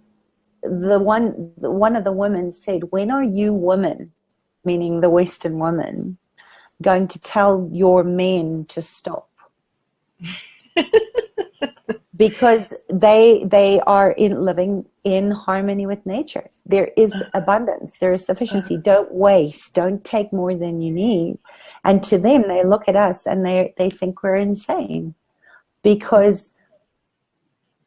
one of the women said, when are you women, meaning the Western women, going to tell your men to stop? Because they are living in harmony with nature. There is abundance, there is sufficiency. Don't waste, don't take more than you need. And to them, they look at us and they think we're insane, because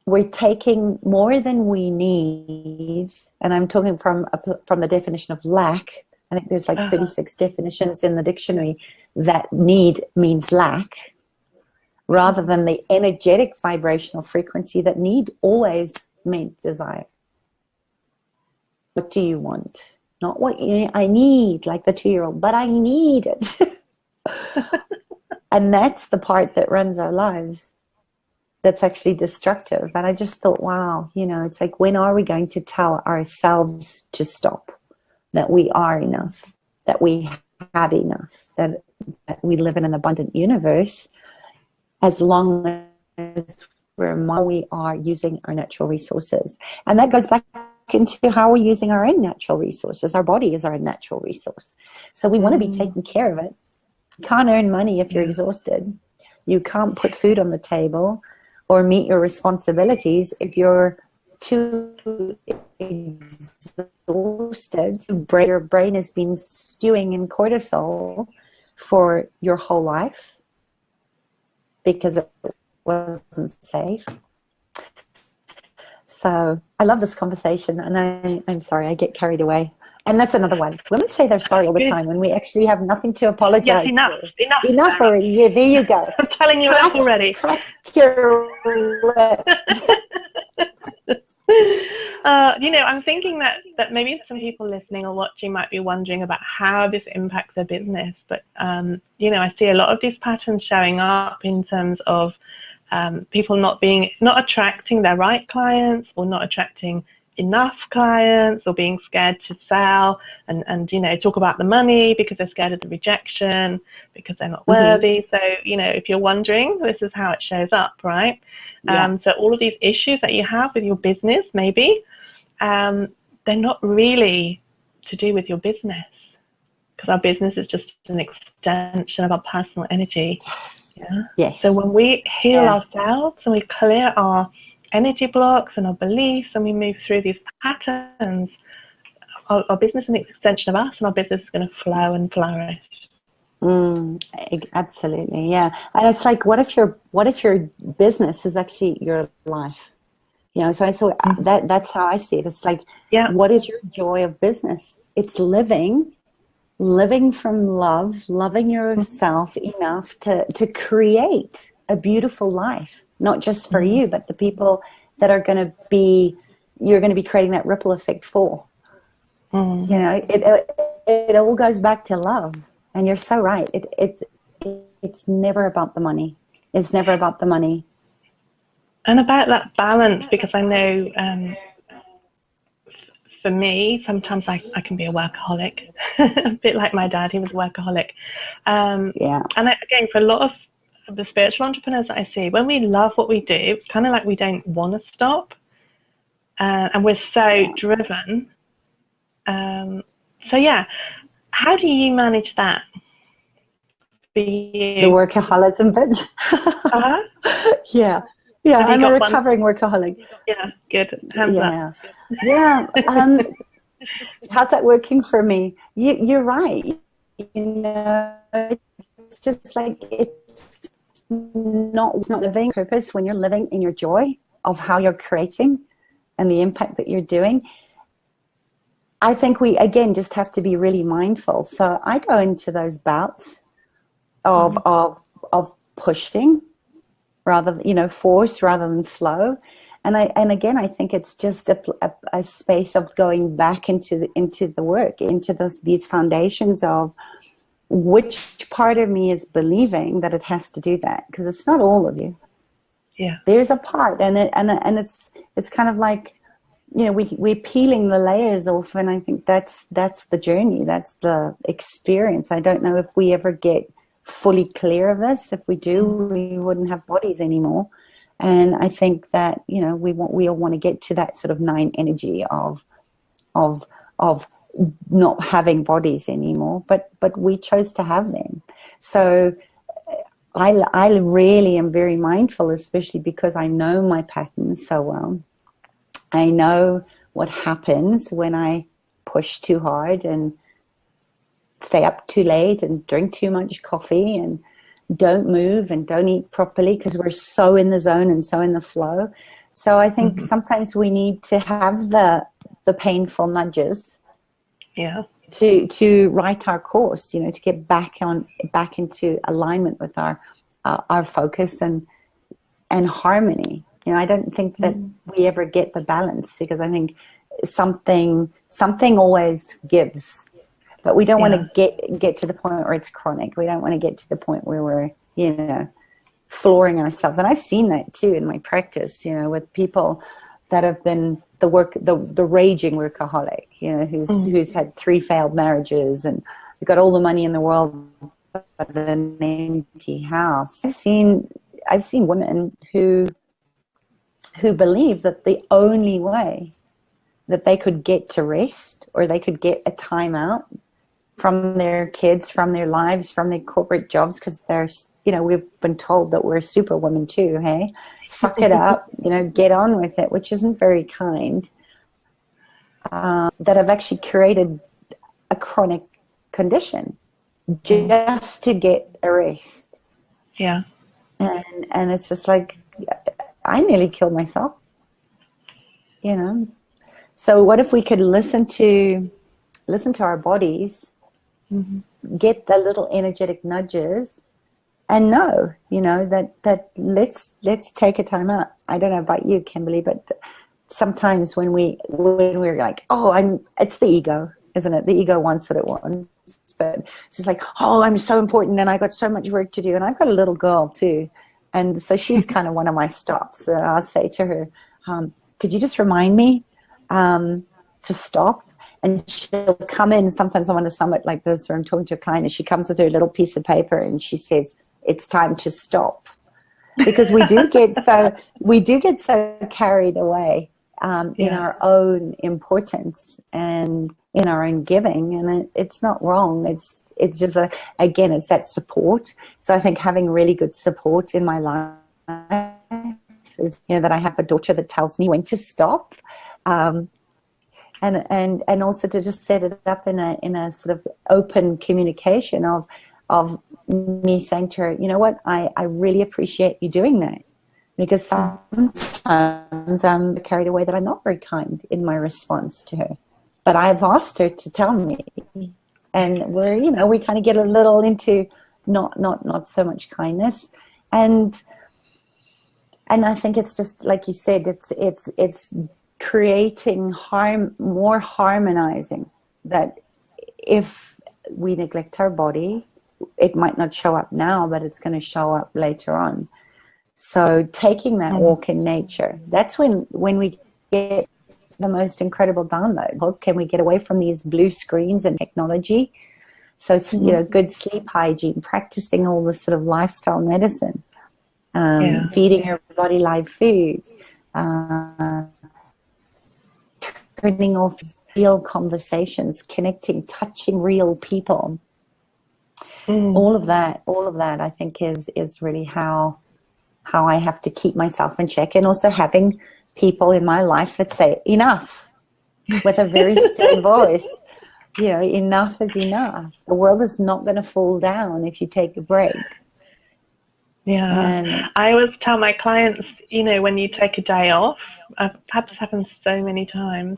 we're taking more than we need. And I'm talking from the definition of lack. I think there's like 36 definitions in the dictionary that need means lack, rather than the energetic vibrational frequency that need always made desire. What do you want? Not what I need, like the 2-year-old, but I need it. And that's the part that runs our lives. That's actually destructive. And I just thought, wow, it's like, when are we going to tell ourselves to stop? That we are enough, that we have enough, that we live in an abundant universe, as long as we are using our natural resources. And that goes back into how we're using our own natural resources. Our body is our natural resource. So we want to be taking care of it. You can't earn money if you're exhausted. You can't put food on the table or meet your responsibilities if you're too exhausted. Your brain has been stewing in cortisol for your whole life because it wasn't safe. So I love this conversation, and I'm sorry, I get carried away. And that's another one. Women say they're sorry all the time when we actually have nothing to apologize for. Enough already. Yeah, there you go. I'm telling you enough already. Crack your whip. I'm thinking that maybe some people listening or watching might be wondering about how this impacts their business. But, I see a lot of these patterns showing up in terms of people not attracting their right clients, or not attracting enough clients, or being scared to sell and talk about the money because they're scared of the rejection, because they're not worthy. So, if you're wondering, this is how it shows up, right? Yeah. So all of these issues that you have with your business, maybe, they're not really to do with your business, because our business is just an extension of our personal energy. Yes. Yeah. Yes. So when we heal ourselves and we clear our energy blocks and our beliefs, and we move through these patterns, our business is an extension of us, and our business is going to flow and flourish. Absolutely, yeah. And it's like, what if your business is actually your life? So that's how I see it. It's like, what is your joy of business? It's living from love, loving yourself enough to create a beautiful life, not just for you, but the people that you're going to be creating that ripple effect for. It all goes back to love. And you're so right. It's never about the money. It's never about the money. And about that balance, because I know for me, sometimes I can be a workaholic, a bit like my dad. He was a workaholic. And again, for a lot of the spiritual entrepreneurs that I see, when we love what we do, it's kind of like we don't want to stop. And we're so driven. How do you manage that? The workaholism bit. Yeah. I'm a recovering workaholic. Yeah, good. Hands up. Yeah. How's that working for me? You're right. It's just like, it's not living purpose when you're living in your joy of how you're creating and the impact that you're doing. I think we, again, just have to be really mindful. So I go into those bouts of pushing rather than, force rather than flow. And again, I think it's just a space of going back into the work, into these foundations of which part of me is believing that it has to do that, because it's not all of you. Yeah, there's a part, and it's kind of like, we're peeling the layers off, and I think that's the journey, that's the experience. I don't know if we ever get fully clear of this. If we do, we wouldn't have bodies anymore. And I think that we all want to get to that sort of 9 energy of not having bodies anymore, but we chose to have them. So I really am very mindful, especially because I know my patterns so well. I know what happens when I push too hard and stay up too late and drink too much coffee and don't move and don't eat properly because we're so in the zone and so in the flow. So I think sometimes we need to have the painful nudges to right our course, to get back into alignment with our focus and harmony. You know, I don't think that we ever get the balance, because I think something always gives, but we don't want to get to the point where it's chronic. We don't want to get to the point where we're, you know, flooring ourselves. And I've seen that too in my practice, you know, with people that have been the raging workaholic, you know, who's had 3 failed marriages and got all the money in the world but an empty house. I've seen women who believe that the only way that they could get to rest, or they could get a time out from their kids, from their lives, from their corporate jobs, because there's, you know, we've been told that we're superwomen too, hey? Suck it up, you know, get on with it, which isn't very kind. That have actually created a chronic condition just to get a rest. Yeah. And it's just like, I nearly killed myself, you know. So what if we could listen to our bodies, get the little energetic nudges, and know, you know, that let's take a time out. I don't know about you, Kimberly, but sometimes when we're like, it's the ego, isn't it? The ego wants what it wants, but it's just like, oh, I'm so important and I got so much work to do, and I've got a little girl too, and so she's kind of one of my stops. So I'll say to her, could you just remind me to stop? And she'll come in. Sometimes I'm on a summit like this, or I'm talking to a client, and she comes with her little piece of paper and she says, it's time to stop. Because we do get so carried away in our own importance and in our own giving, and it's not wrong. It's just again, it's that support. So I think having really good support in my life is, you know, that I have a daughter that tells me when to stop. And also to just set it up in a sort of open communication of me saying to her, you know what, I really appreciate you doing that, because sometimes I'm carried away that I'm not very kind in my response to her, but I've asked her to tell me, and we kind of get a little into not so much kindness, and I think it's just like you said, it's creating more harmonizing, that if we neglect our body, it might not show up now, but it's going to show up later on. So taking that walk in nature, that's when we get the most incredible download. How can we get away from these blue screens and technology? So you know, good sleep hygiene, practicing all this sort of lifestyle medicine, feeding your body live food, turning off real conversations, connecting, touching real people. All of that I think is really how I have to keep myself in check, and also having people in my life that say enough with a very stern voice. You know, enough is enough. The world is not going to fall down if you take a break. Yeah, I always tell my clients, you know, when you take a day off, I've had this happen so many times.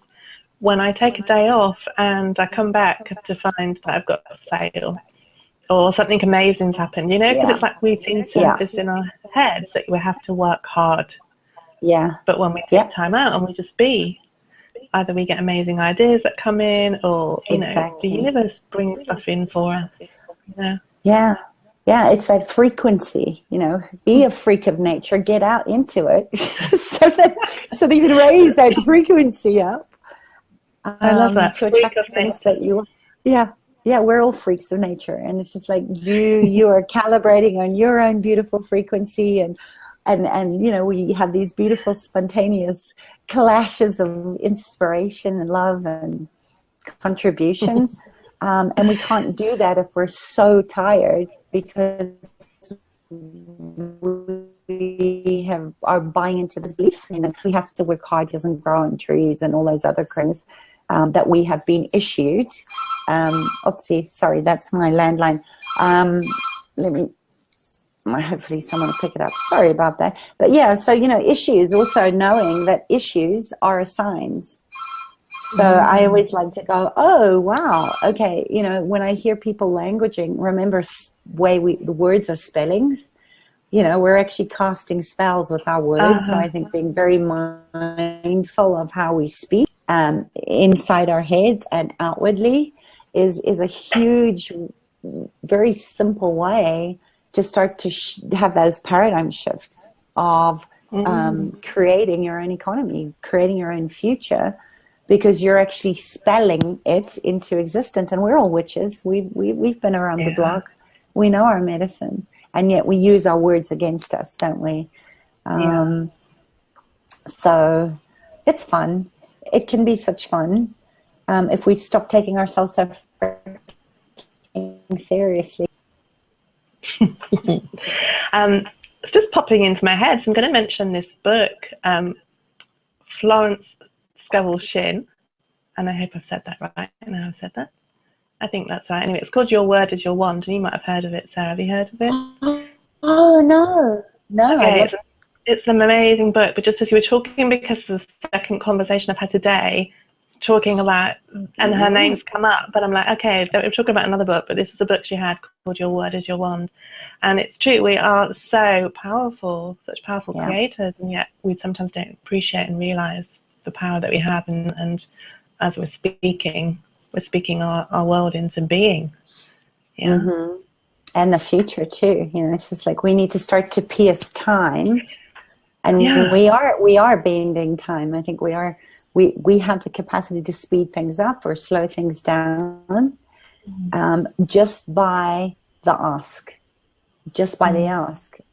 When I take a day off and I come back to find that I've got a sale or something amazing's happened, you know, because it's like we think this in our heads that we have to work hard. Yeah. But when we take time out and we just be, either we get amazing ideas that come in, or, you know, the universe brings stuff in for us. You know? Yeah. Yeah, it's that frequency, you know, be a freak of nature, get out into it so that you can raise that frequency up. I love that. To attract things that you, we're all freaks of nature, and it's just like you are calibrating on your own beautiful frequency, and you know, we have these beautiful spontaneous clashes of inspiration and love and contribution, and we can't do that if we're so tired, because we are buying into this belief, you know, we have to work hard, doesn't grow on trees, and all those other things that we have been issued. Oopsie, sorry, that's my landline. Hopefully someone will pick it up. Sorry about that. But yeah, so, you know, issues, also knowing that issues are signs. So I always like to go, oh, wow, okay, you know, when I hear people languaging, remember the words are spellings. we're actually casting spells with our words. So I think being very mindful of how we speak inside our heads and outwardly is a huge, very simple way to start to have those paradigm shifts of creating your own economy, creating your own future, because you're actually spelling it into existence. And we're all witches. We've been around the block. We know our medicine, and yet we use our words against us, don't we? So it's fun. It can be such fun if we stop taking ourselves so seriously. It's just popping into my head. So I'm going to mention this book, Florence Scovel Shinn, and I hope I've said that right. And I've said that. I think that's right. Anyway, it's called Your Word is Your Wand, and you might have heard of it, Sarah. Have you heard of it? Oh, no. Okay, it's an amazing book, but just as you were talking, because of the second conversation I've had today, talking about, and her name's come up, but I'm like, okay, we're talking about another book, but this is a book she had called Your Word is Your Wand. And it's true, we are so powerful, such powerful creators, and yet we sometimes don't appreciate and realize the power that we have, and as we're speaking our world into being. And the future too. It's just like we need to start to pierce time, and we are bending time. I think we have the capacity to speed things up or slow things down, just by the ask.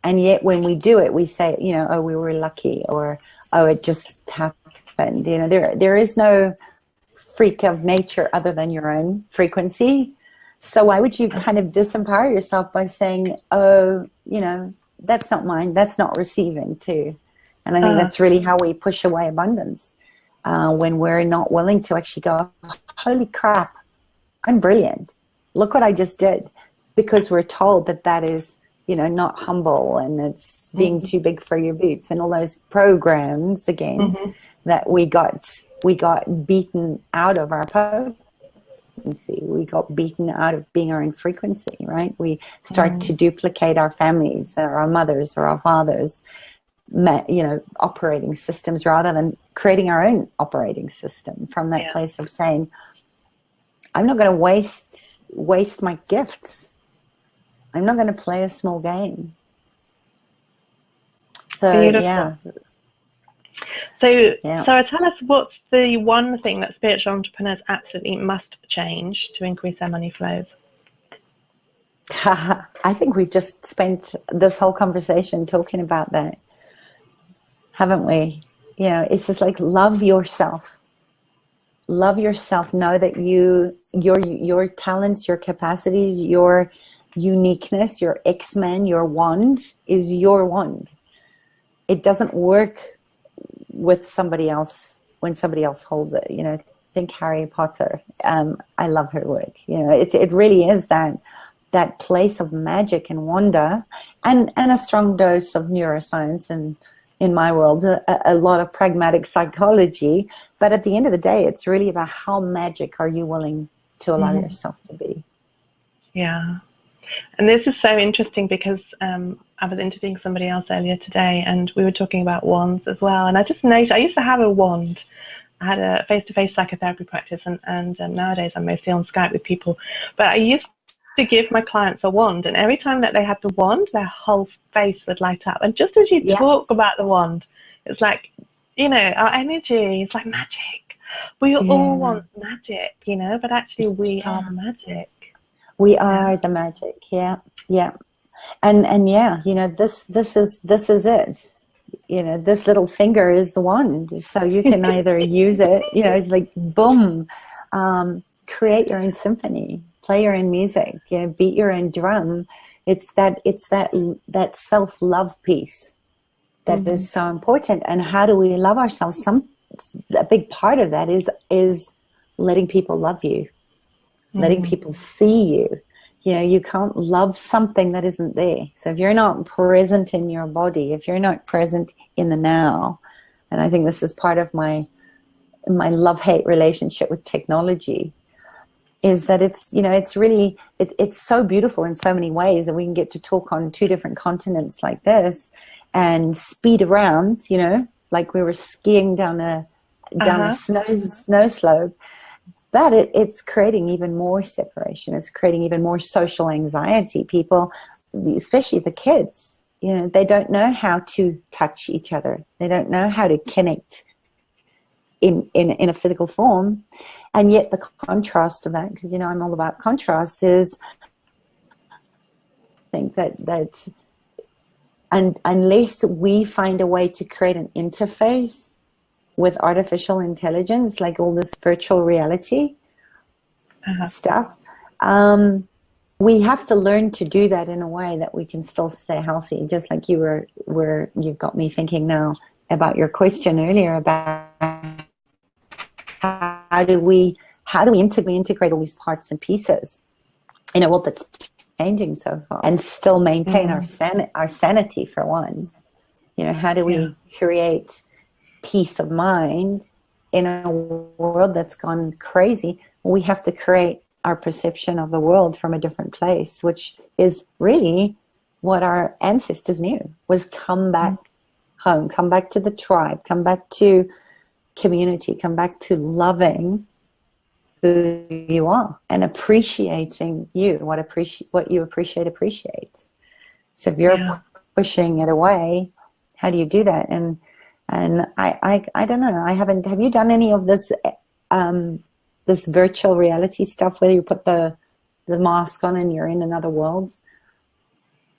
And yet when we do it, we say, oh, we were lucky, or oh, it just happened. There is no freak of nature other than your own frequency. So why would you kind of disempower yourself by saying, oh, that's not mine, that's not receiving too. And I think that's really how we push away abundance, when we're not willing to actually go, holy crap, I'm brilliant, look what I just did, because we're told that is not humble, and it's being too big for your boots, and all those programs again that we got beaten out of our potency. We got beaten out of being our own frequency, right? We start to duplicate our families or our mothers or our fathers, operating systems, rather than creating our own operating system from that place of saying, I'm not going to waste my gifts. I'm not going to play a small game. So, beautiful. So, Sarah, tell us, what's the one thing that spiritual entrepreneurs absolutely must change to increase their money flows? I think we've just spent this whole conversation talking about that, haven't we? It's just like, love yourself. Love yourself. Know that your talents, your capacities, your uniqueness, your X-Men, your wand is your wand. It doesn't work with somebody else when somebody else holds it. Think Harry Potter. I love her work. It really is that place of magic and wonder, and a strong dose of neuroscience, and in my world a lot of pragmatic psychology. But at the end of the day, it's really about how magic are you willing to allow yourself to be. And this is so interesting, because I was interviewing somebody else earlier today, and we were talking about wands as well. And I just noticed, I used to have a wand. I had a face-to-face psychotherapy practice, and nowadays I'm mostly on Skype with people. But I used to give my clients a wand, and every time that they had the wand, their whole face would light up. And just as you talk about the wand, it's like, our energy is like magic. We all want magic, but actually we are the magic. We are the magic, and this is it. This little finger is the wand, so you can either use it. It's like boom, create your own symphony, play your own music, beat your own drum. It's that self-love piece that is so important. And how do we love ourselves? A big part of that is letting people love you. Letting people see you. You can't love something that isn't there. So if you're not present in your body, if you're not present in the now, and I think this is part of my love-hate relationship with technology, is that it's, you know, it's really, it's so beautiful in so many ways that we can get to talk on 2 different continents like this and speed around, you know, like we were skiing down a snow slope. But it's creating even more separation. It's creating even more social anxiety. People, especially the kids, you know, they don't know how to touch each other. They don't know how to connect in a physical form. And yet the contrast of that, because, you know, I'm all about contrast, is I think that unless we find a way to create an interface with artificial intelligence, like all this virtual reality stuff, we have to learn to do that in a way that we can still stay healthy. Just like you've got me thinking now about your question earlier about how do we integrate all these parts and pieces in a world that's changing so far and still maintain our sanity, for one. You know, how do we create peace of mind in a world that's gone crazy? We have to create our perception of the world from a different place, which is really what our ancestors knew, was come back home, come back to the tribe, come back to community, come back to loving who you are and appreciating you. What you appreciate appreciates. So if you're pushing it away, how do you do that? And I don't know. Have you done any of this this virtual reality stuff where you put the mask on and you're in another world?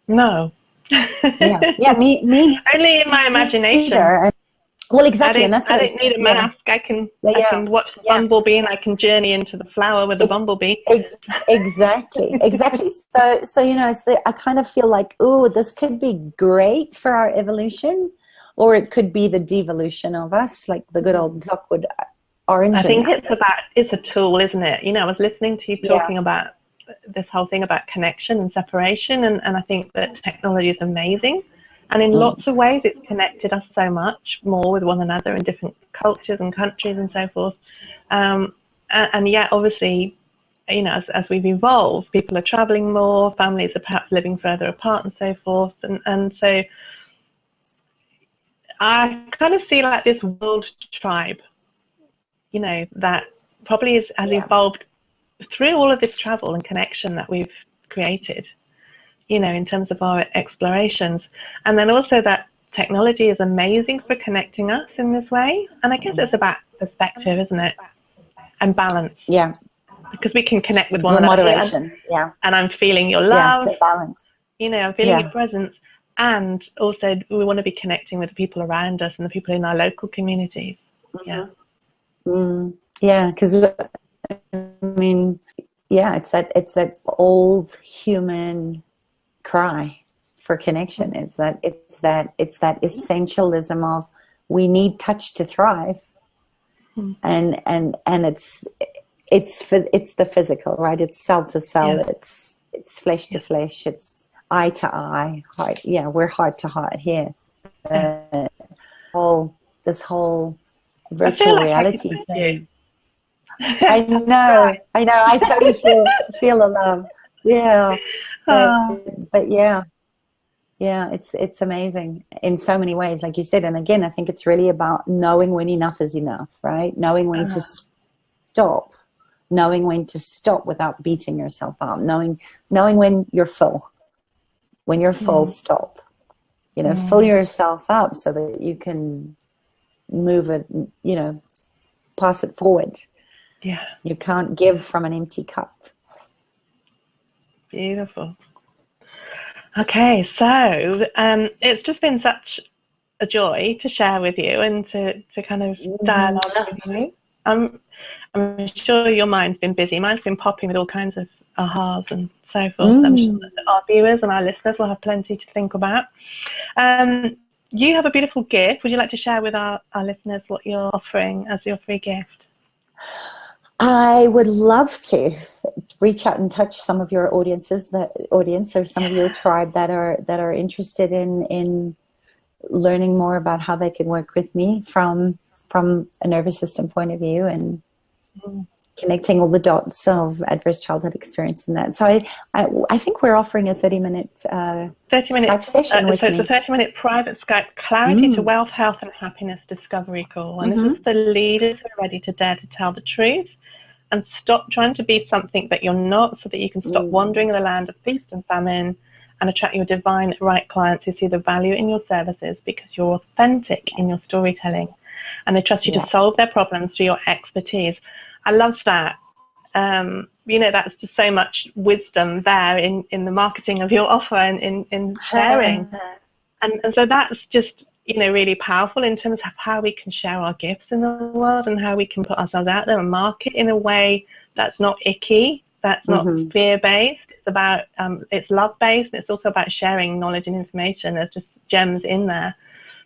No. Yeah, me only in my imagination. Either. Well, exactly, and that's I don't need a mask. I can watch the bumblebee, and I can journey into the flower with the bumblebee. Exactly. So you know, I kind of feel like, oh, this could be great for our evolution, or it could be the devolution of us, like the good old Lockwood Orange. I think it's a tool, isn't it? You know, I was listening to you talking about this whole thing about connection and separation, and I think that technology is amazing. And in lots of ways, it's connected us so much more with one another in different cultures and countries and so forth. And yet, obviously, you know, as we've evolved, people are traveling more, families are perhaps living further apart and so forth. And so I kind of see like this world tribe, you know, that probably has evolved through all of this travel and connection that we've created, you know, in terms of our explorations. And then also that technology is amazing for connecting us in this way. And I guess it's about perspective, isn't it? And balance. Yeah. Because we can connect with one another. Moderation. And I'm feeling your love. Yeah, balance. You know, I'm feeling your presence. And also we want to be connecting with the people around us and the people in our local communities. Yeah. Yeah, because I mean, it's that old human cry for connection. It's that essentialism of we need touch to thrive, and it's the physical, right? It's cell to cell, it's flesh to flesh, it's eye to eye, heart. Yeah, we're heart to heart here. This whole virtual reality thing. I know. I totally feel the love. Yeah. But yeah, it's amazing in so many ways, like you said. And again, I think it's really about knowing when enough is enough, right? Knowing when to stop, knowing when to stop without beating yourself up, knowing when you're full. When you're full, stop. You know, fill yourself up so that you can move it, you know, pass it forward. Yeah. You can't give from an empty cup. Beautiful. Okay, so it's just been such a joy to share with you and to kind of dialogue with you. I'm sure your mind's been busy. Mine's been popping with all kinds of ahas and so forth. I'm sure that our viewers and our listeners will have plenty to think about. You have a beautiful gift. Would you like to share with our listeners what you're offering as your free gift? I would love to reach out and touch some of your audience or some of your tribe that are interested in learning more about how they can work with me from a nervous system point of view, and connecting all the dots of adverse childhood experience in that. So I think we're offering a 30-minute Skype session with so me. it's a 30-minute private Skype Clarity to Wealth, Health and Happiness Discovery Call. And this is for leaders who are ready to dare to tell the truth and stop trying to be something that you're not, so that you can stop wandering in the land of feast and famine and attract your divine right clients who see the value in your services because you're authentic in your storytelling and they trust you to solve their problems through your expertise. I love that. That's just so much wisdom there in the marketing of your offer and in sharing. And so that's just, really powerful in terms of how we can share our gifts in the world and how we can put ourselves out there and market in a way that's not icky, that's not fear-based. It's about, it's love-based. It's also about sharing knowledge and information. There's just gems in there.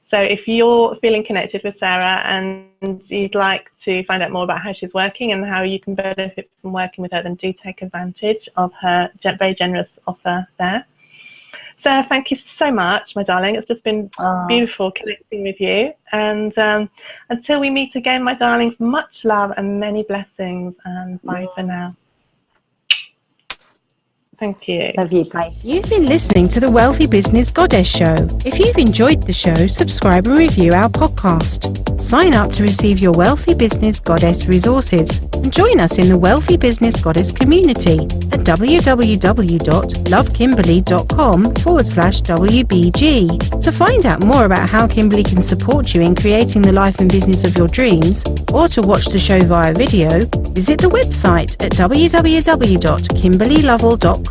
So if you're feeling connected with Sarah and you'd like to find out more about how she's working and how you can benefit from working with her, then do take advantage of her very generous offer there. Sarah, thank you so much, my darling. It's just been beautiful connecting with you. And until we meet again, my darlings, much love and many blessings. And bye for now. Thank you. Love you. Bye. You've been listening to the Wealthy Business Goddess Show. If you've enjoyed the show, subscribe and review our podcast. Sign up to receive your Wealthy Business Goddess resources and join us in the Wealthy Business Goddess community at www.lovekimberly.com/WBG. To find out more about how Kimberly can support you in creating the life and business of your dreams, or to watch the show via video, visit the website at www.kimberlylovell.com.